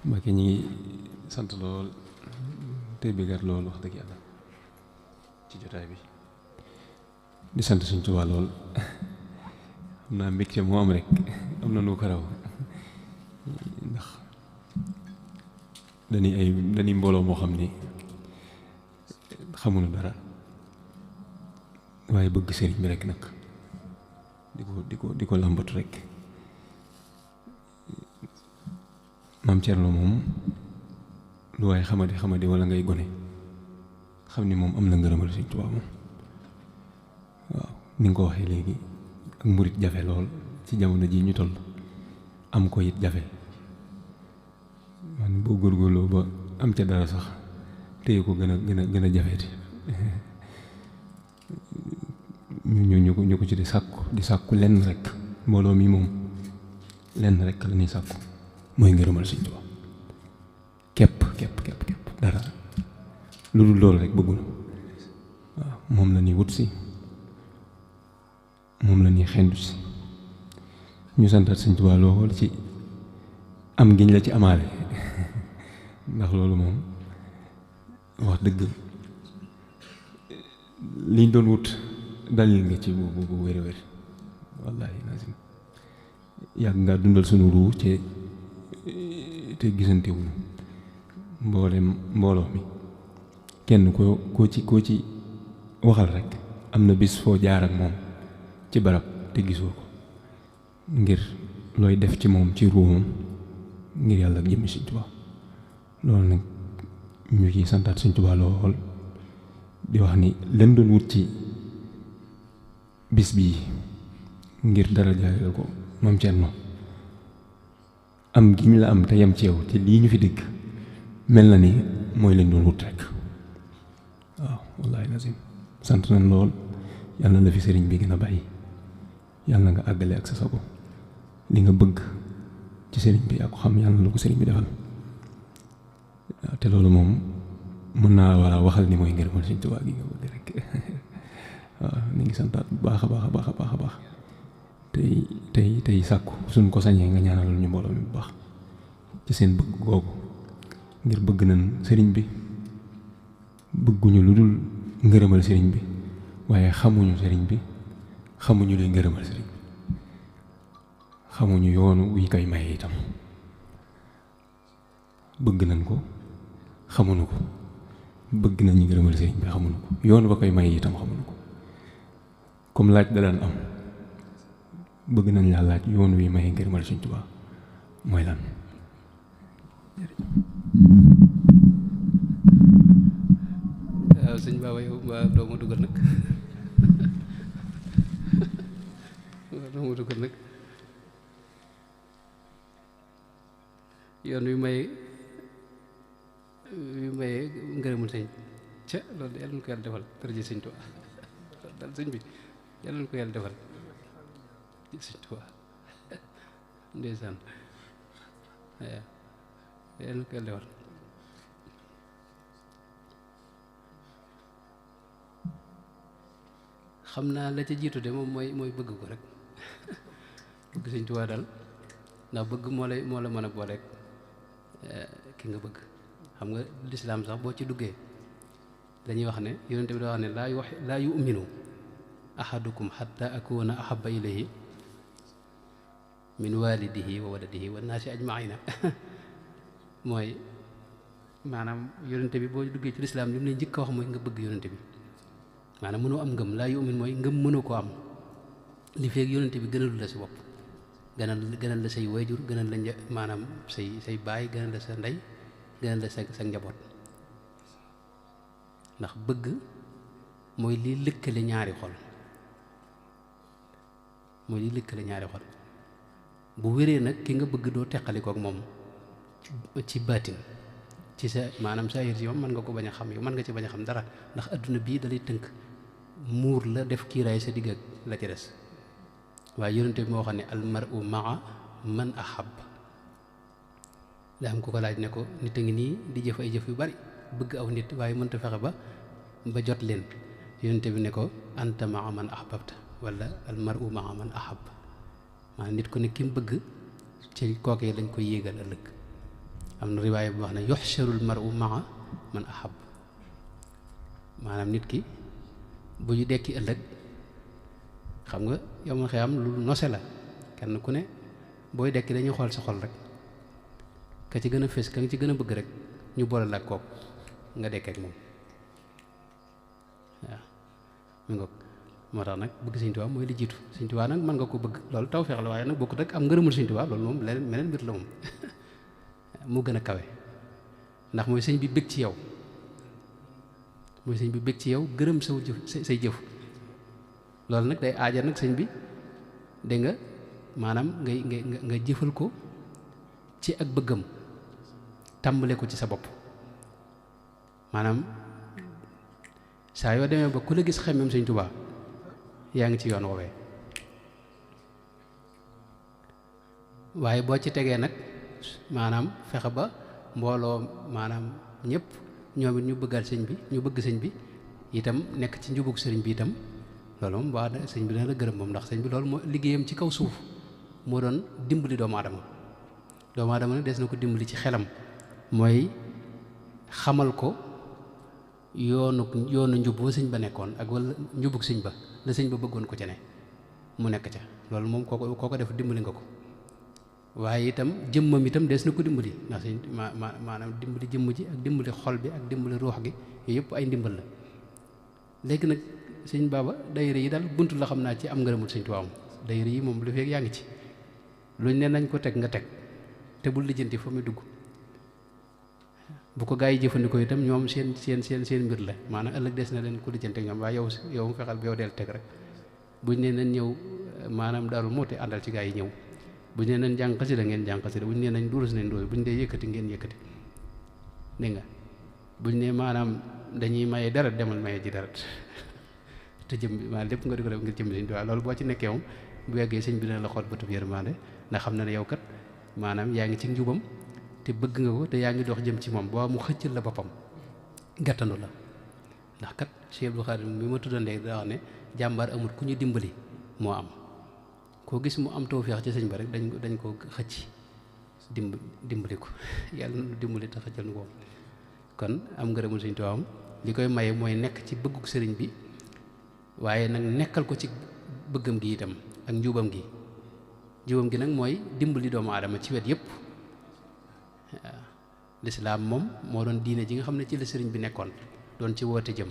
Mbàkke ñi ngi sant lool tey bëggaat lool wax dëgg yàlla ci jotaay bi di sant Sëñ Tuubaa lool xam naa mbégte moo am rek am na nu ko raw ndax dañuy mbooloo moo xam ni xamuñu dara waaye bëgg sëriñ bi rek nag di ko làmbatu rek Maam Cerno moom lu waaye xamadi wala ngay gone xam ni moom am na ngërëmal Sëñ Tuubaa moom waaw ni nga ko waxee léegi ak murit jafe lool ci jamono ji ñu toll am ko it jafe man boo góorgóorloo ba am ca dara sax téye ko gën a jafeeti ñu ko ci di sàkku lenn rek mbooloo mi moom lenn rek la ñuy sàkku mooy ngërëmal Sëñ Tuubaa képp dara lu dul loolu rek bëggul waaw moom la ñuy wut si moom la ñuy xendu si ñu santaat Sëñ Tuubaa lool ci am giñ la ci amaale ndax loolu moom wax dëgg liñ doon wut dalil nga ci bu wér a wér wallaahi lazim yàgg ngaa dundal sunu ruu te gisante wuñu mbooloo mi kenn koo ci waxal rek am na bis foo jaar ak moom ci barab te gisoo ko ngir looy def ci moom ci ruumam ngir yàlla ak jëmmi Sëñ Tuubaa loolu nag ñu ciy santaat Sëñ Tuubaa lool di wax ni leen doon wut ci bis bii ngir dara jaayal ko Maam Cerno am gi ñu la am te yem ci yow te lii ñu fi dégg mel na ni mooy leen doon wut rek waaw wallaahi lazim sant nañ lool yàlla na la fi sëriñ bi gën a bàyyi yàlla na nga àggale ak sa sago li nga bëgg ci sëriñ bi ak ko xam yàlla na la ko sëriñ bi defal waaw te loolu moom mën naa war a waxal ni mooy ngërëmal Sëñ Tuubaa gi nga bëgg rek waaw ni ngi santaat bu baax a baax tey sàkku suñ ko sañee nga ñaanal ñu mbooloo mi bu baax ci seen bëgg googu ngir bëgg nañ sëriñ bi bëgguñu lu dul ngërëmal sëriñ bi waaye xamuñu sëriñ bi xamuñu luy ngërëmal sëriñ bi xamuñu yoonu wi koy maye itam bëgg nañ ko xamuñu ko bëgg nañ ñu ngërëmal sëriñ bi xamuñu ko yoonu ba koy maye itam xamuñu ko comme laaj da daan am bëgg nañ laa laaj yoon wi maye ngërëmal Sëñ Tuubaa mooy lan waaw sëñ Baba yow waa doo ma dugal nag yoon wi maye ngërëmal sëñ ca loolu de yàlla na ko yàlla defal tërji Sëñ Tuubaa daal sëñ bi yàlla na ko yàlla defal Sëñ Tuubaa ndeysaan yàlla na ko yàlla defal xam naa la ca jiitu de moom mooy bëgg ko rek bëgg Sëñ Tuubaa daal ndax bëgg moo la mën a booleeg ki nga bëgg xam nga lislaam sax boo ci duggee dañuy wax ne yonente bi da wax ne laa yu'minu ahadukum hatta akuna ahabba ilayhi min walidihi wa waladihi wa naasi ajmaina mooy maanaam yonente bi boo duggee ci lislaam li mu lay njëkk a wax mooy nga bëgg yonente bi maanaam mënoo am ngëm laa yu'min mooy ngëm mënoo ko am li feeg yonente bi gënalu la si bopp gënal la say wayjur gënal la maanaam say baay gënal la sa ndey gënal la sa njaboot ndax bëgg mooy liy lëkkale ñaari xol bu wéree nag ki nga bëgg doo teqalikook moom ci baatin ci sa maanaam sa yër si moom mën nga ko bañ a xam yow mën nga ci bañ a xam dara ndax adduna bii dalay tënk muur la def kiiraay sa digg ak la ci des waaye yonente bi moo xam ne almaru maa man ahab daa am ku ko laaj ne ko nit a ngi nii di jëf ay jëf yu bari bëgg aw nit waaye mënta fexe ba jot leen yonente bi ne ko anta maa man ahbabta wala almaru maa man ahab maanaam nit ku ne ki mu bëgg ci kookee lañ koy yéegal ëllëg am na riwaaya bu wax ne yuxsharul maru maa man ahab maanaam nit ki bu ñu dekki ëllëg xam nga yow ma xëy am lu nose la kenn ku ne booy dekki dañuy xool sa xol rek ka ci gën a fés ka nga ci gën a bëgg rek ñu boole la ak kooku nga dekkee ak moom waaw mi ngoog moo tax nag bëgg Sëñ Tuubaa mooy li jiitu Sëñ Tuubaa nag mën nga ko bëgg loolu tawfeex la waaye nag bokkut ak am ngërëmul Sëñ Tuubaa loolu moom leneen meneen mbir la moom mu gën a kawe ndax mooy sëñ bi bëgg ci yow mooy sëñ bi bëgg ci yow gërëm saw jëf say jëf loolu nag day aaja nag sëñ bi dégg nga maanaam nga jëfal ko ci ak bëggam tàmbale ko ci sa bopp maanaam saa yoo demee ba ku la gis xemmem Sëñ Tuubaa yaa ngi ci yoon woowee waaye boo ci tegee nag maanaam fexe ba mbooloo maanaam ñëpp ñoom it ñu bëggal sëñ bi ñu bëgg sëñ bi itam nekk ci njubug sëriñ bi itam loolu moom waa sëñ bi dana la gërëm moom ndax sëñ bi loolu moo liggéeyam ci kaw suuf moo doon dimbali doomu aadama nag des na ko dimbali ci xelam mooy xamal ko yoonu njub ba sëñ ba nekkoon ak wala njubug sëñ ba la sëñ ba bëggoon ko ca ne mu nekk ca loolu moom kooko def dimbali nga ko waaye itam jëmmam itam des na ko dimbali ndax sëñ maanaam dimbali jëmm ji ak dimbali xol bi ak dimbali ruux gi yooyu yëpp ay ndimbal la léegi nag sëñ baaba dayre yi daal buntu la xam naa ci am ngërëmul Sëñ Tuubaa dayre yi moom lu fekk yaa ngi ci luñ ne nañ ko teg nga teg te bul lijjanti fa muy dugg bu ko gaa yi jëfandikoo itam ñoom seen mbir la maanaam ëllëg des na leen ko lijjanti ak ñoom waaye yow mu fexeel bi yow del teg rek buñ ne nañ ñëw maanaam Daaru Muxti àndal ci gaa yi ñëw buñ ne nañ jàng xasida ngeen jàng xasida buñ ne nañ durus nañ durus buñ dee yëkkati ngeen yëkkati dégg nga buñ ne maanaam dañuy maye deret demal maye ji deret te jëm bi maanaam lépp nga di ko def ngir jëm Sëñ Tuubaa loolu boo ci nekkee moom bu yeggee sëñ bi dina la xool bëtub yërmande ndax xam na ne yow kat maanaam yaa ngi ci njubam te bëgg nga ko te yaa ngi dox jëm ci moom boo mu xëccal la boppam gàttandu la ndax kat Cheikh Abdou Khadim mi ma tuddandee daa wax ne jàmbaar amul ku ñu dimbali moo am koo gis mu am tawfeex ci sëñ ba rek dañ ko xëcc dimbali ko yàlla nu dimbali te xëccal nu ko kon am ngërëmul Sëñ Tuubaa li koy maye mooy nekk ci bëggug sëriñ bi waaye nag nekkal ko ci bëggam gi itam ak njubam gi nag mooy dimbali doomu aadama ci wet yépp waaw lislaam moom moo doon diine ji nga xam ne ci la sëriñ bi nekkoon doon ci woote jëm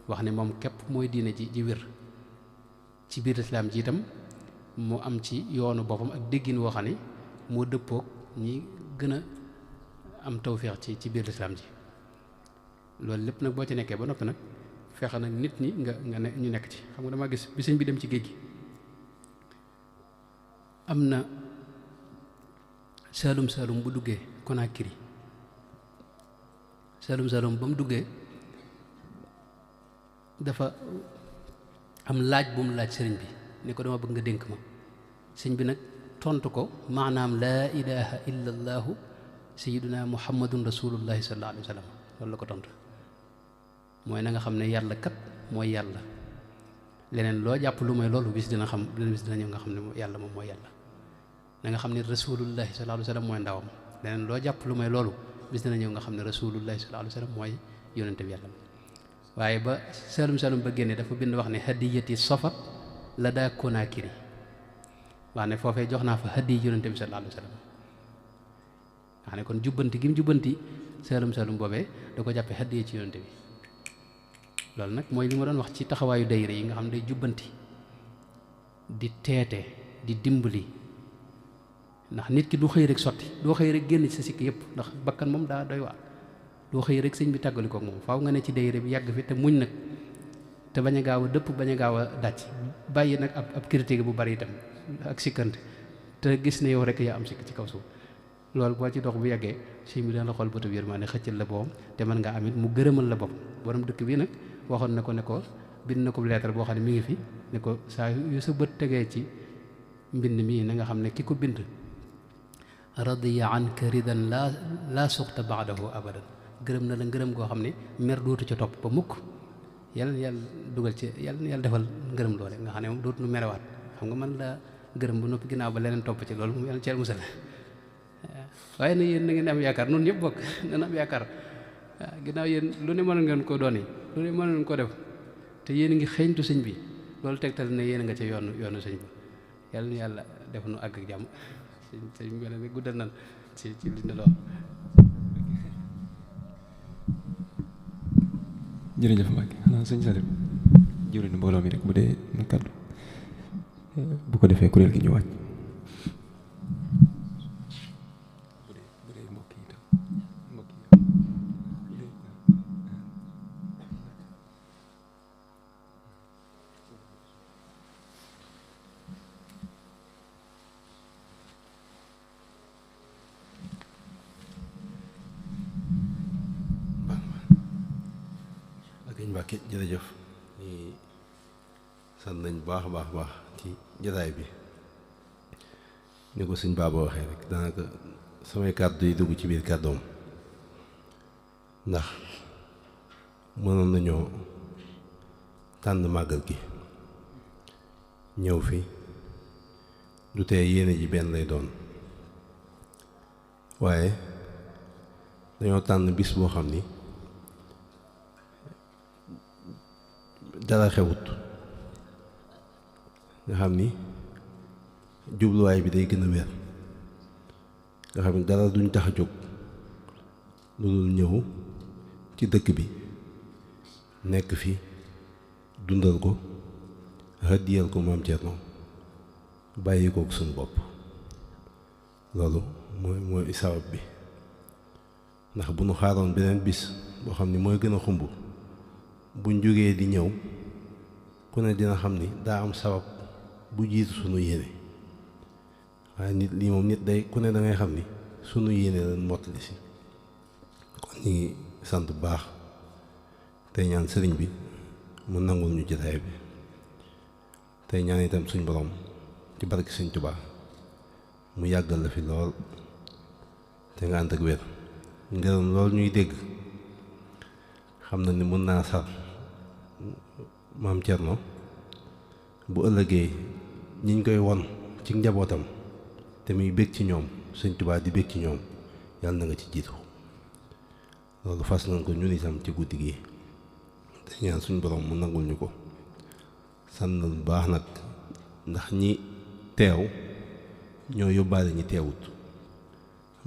wax ne moom képp mooy diine ji wér ci biir lislaam ji itam mu am ci yoonu boppam ak déggin woo xam ne moo dëppoog ñi gën a am tawféex ci biir lislaam ji loolu lépp nag boo ci nekkee ba noppi nag fexe nag nit ñi ñu nekk ci xam nga dama gis bi sëñ bi dem ci géej gi am na saalum bu duggee Conakry saalum ba mu duggee dafa am laaj bu mu laaj sëriñ bi ni ko dama bëgg nga dénk ma sëñ bi nag tontu ko maanaam laa ilaha illa allahu sayyiduna muhammadun rasulullahi sallallahu alayhi wa sallam loolu la ko tontu mooy na nga xam ne yàlla kat mooy yàlla leneen loo jàpp lu mooy loolu bis dina ñëw nga xam ne yàlla moom mooy yàlla na nga xam ne rasulullahi sallallahu alayhi wa sallam mooy ndawam leneen loo jàpp lu mooy loolu bis dina ñëw nga xam ne rasulullahi sallallahu alayhi wa sallam mooy yonente bi yàlla waaye ba Saalum Saalum ba génne dafa bind wax ne hadiyati safat la daa Konaakiri wax ne foofee jox naa fa hadiy yonente bi sallallahu alayhi wa sallam wax ne kon jubbanti gi mu jubbanti Saalum Saalum boobee da ko jàppe hadiya ci yonente bi loolu nag mooy li ma doon wax ci taxawaayu dayre yi nga xam ne day jubbanti di teete di dimbali ndax nit ki du xëy rek sotti doo xëy rek génn ci sa sikk yëpp ndax bakkan moom daa doy waar doo xëy rek sëñ bi tàggali kook moom faaw nga ne ci dayre bi yàgg fi te muñ nag te bañ a gaaw a dëpp bañ a gaaw a dàcc bàyyi nag ab critique bu bari itam ak sikkante te gis ne yow rek yaa am sikk ci kaw suuf loolu boo ci dox bu yàggee sëñ bi dana la xool bëtu yërmande xëccal la boppam te mën nga amit mu gërëmal la boppam borom dëkk bi nag waxoon na ko bind na ko lettre boo xam ne mi ngi fi ne ko saa yu sa bët tegee ci mbind mii na nga xam ne ki ko bind radiya anka ridan laa suxta baadahu abadan gërëm na la ngërëm goo xam ne mer dootu ca topp ba mukk yàlla dugal ci yàlla defal ngërëm loole nga xam ne moom dootu nu merewaat xam nga man la gërëm ba noppi ginnaaw ba leneen topp ci loolu mu yàlla ceel musal waaye na yéen na ngeen am yaakaar noonu ñëpp bokk dana am yaakaar waaw ginnaaw yéen lu ne mën ngeen ko doon yi lu ne mën ngeen ko def te yéen a ngi xeeñtu sëñ bi loolu tegtal ne yéen a nga ca yoonu sëñ bi yàlla na yàlla def nu àgg ak jàmm sëñ bi mel ne guddal nan ci li ne lool. jërëjëf Mbacke xanaa sëñ Salim jëwriñu mbooloo mi rek bu dee na kàddu bu ko defee kuréel gi ñu wàcc. Mbàkke jërëjëf ñi sant nañ baax ci jataay bi ni ko sëñ Baaba waxee rek daanaka samay kàddu yi dugg ci biir kàddoom ndax mënoon nañoo tànn màggal gi ñëw fi du tee yéene ji benn lay doon waaye dañoo tànn bis boo xam ni dara xewut nga xam ni jubluwaay bi day gën a wér nga xam ni dara duñ tax a jóg lu dul ñëw ci dëkk bi nekk fi dundal ko hëddiyal ko Maam Cerno bàyyi kook suñu bopp loolu mooy sabab bi ndax bu nu xaaroon beneen bis boo xam ni mooy gën a xumb buñ jógee di ñëw ku ne dina xam ni daa am sabab bu jiitu sunu yéene waaye nit lii moom nit day ku ne da ngay xam ni sunu yéene lan mottali si kon ñu ngi sant bu baax tey ñaan sëriñ bi mu nangul ñu jotaay bi tey ñaan itam suñ borom ci barke Sëriñ Tuubaa mu yàggal la fi lool te nga ànd ak wér ngërëm lool ñuy dégg xam na ni mën naa sar Maam Cerno bu ëllëgee ñiñ koy won ci njabootam te muy bég ci ñoom Sëñ Tuubaa di bég ci ñoom yàlla na nga ci jiitu loolu fas nañ ko ñun itam ci guddi gi te ñaan suñ borom mu nangul ñu ko sant na bu baax nag ndax ñi teew ñoo yóbbaale ñi teewut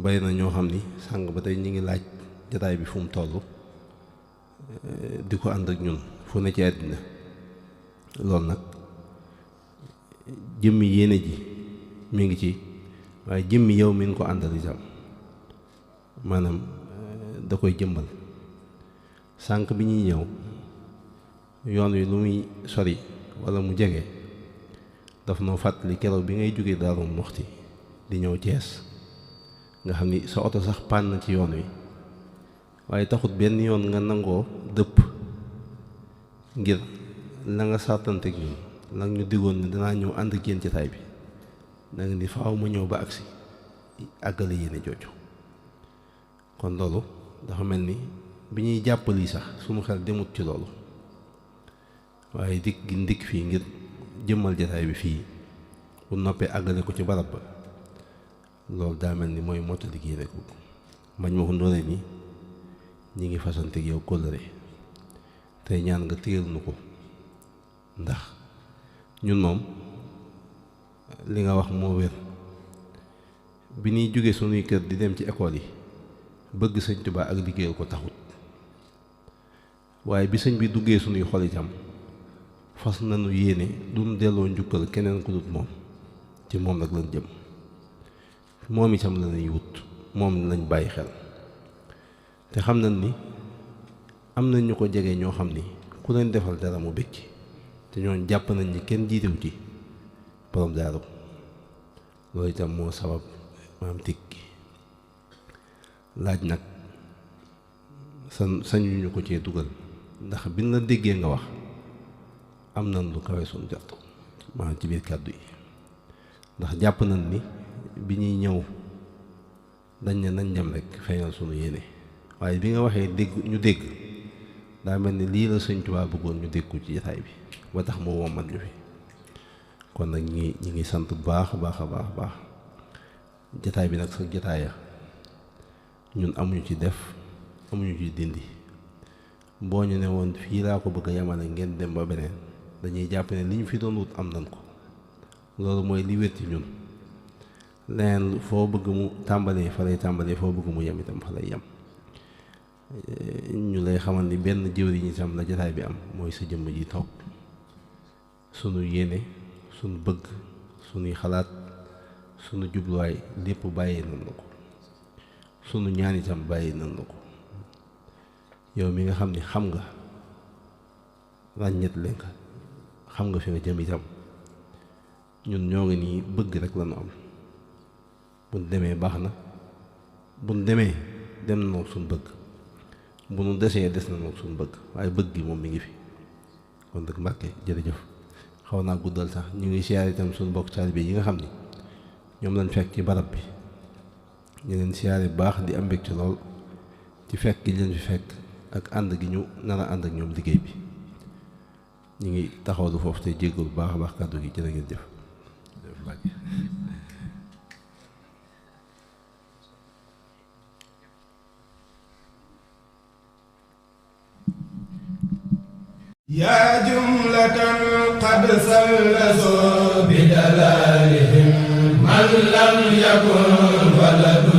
bari na ñoo xam ni sàng ba tey ñi ngi laaj jataay bi fu mu toll di ko ànd ak ñun fu ne ci àddina loolu nag jëmmi yéene ji mi ngi ci waaye jëmmi yow mi ngi ko àndal itam maanaam da koy jëmbal sànq bi ñuy ñëw yoon wi lu muy sori walla mu jege daf noo fàttali keroog bi ngay jóge Daaru Muxti di ñëw Cees nga xam ni sa oto sax paan na ci yoon wi waaye taxut benn yoon nga nangoo dëpp ngir la nga sàttanteeg ñun la ñu diggoon ne danaa ñëw ànd ak yéen ci taay bi da nga ni faaw ma ñëw ba agsi àggale yéene jooju kon loolu dafa mel ni bi ñuy jàppali sax sunu xel demut ci loolu waaye dikk gi ndikk fii ngir jëmmal jataay bi fii bu noppee àggale ko ci barab ba loolu daa mel ni mooy mottali gi rek mañ ma ko ndóore ni ñi ngi fasanteeg yow kóllëre tey ñaan nga téyel nu ko ndax ñun moom li nga wax moo wér bi ñuy jóge sunuy kër di dem ci école yi bëgg sëñ Tuubaa ak liggéeyal ko taxut waaye bi sëñ bi duggee sunuy xol itam fas nañu yéene duñ delloo njukkal keneen ku dut moom ci moom nag lañ jëm moom itam la ñuy wut moom lañ bàyyi xel te xam nañ ni am nañ ñu ko jege ñoo xam ni ku leen defal dara mu bëgg te ñooñ jàpp nañ ni kenn jiitewu ci borom daaru loolu itam moo sabab maam tikki laaj nag sañu ñu ko cee dugal ndax biñ la déggee nga wax am nañ lu kawe suñ jot maanaam ci biir kàddu yi ndax jàpp nañ ni bi ñuy ñëw dañ ne nañ dem rek feeñal sunu yéene waaye bi nga waxee dégg ñu dégg daa mel ni lii la sëñ Tuubaa bëggoon ñu dégg ko ci jataay bi ba tax mu wommat ñu fi kon nag ñi ngi sant bu baax a baax a baax baax jataay bi nag sa jataaya ñun amuñu ci def amuñu ci dindi boo ñu ne woon fii laa ko bëgg a yamale ngeen dem ba beneen dañuy jàpp ne li ñu fi doon wut am nañ ko loolu mooy li wér ci ñun leneen foo bëgg mu tàmbalee fa lay tàmbalee foo bëgg mu yem itam fa lay yem ñu lay xamal ni benn jëwriñ itam la jataay bi am mooy sa jëmm ji toog sunu yéene sunu bëgg sunuy xalaat sunu jubluwaay lépp bàyyi nañ la ko sunu ñaan itam bàyyi nañ la ko yow mi nga xam ni xam nga ràññet leen xam nga fi nga jëm itam ñun ñoo ngi nii bëgg rek la nu am buñ demee baax na buñ demee dem na noog suñ bëgg bu nu desee des na noog suñ bëgg waaye bëgg gi moom mi ngi fi kon nag Mbàkke jërëjëf xaw naa guddal sax ñu ngi siyaare itam suñ mbokk taalibe yi nga xam ni ñoom lañ fekk ci barab bi ñu leen siyaare bu baax di am mbégte lool ci fekk gi leen fi fekk ak ànd gi ñu nar a ànd ak ñoom liggéey bi ñu ngi taxawlu foofu te jéggul bu baax a baax kàddu gi jërë ngeen jëf yaa jumlatan qad sallasu bi dalalihim man lam yakun waladu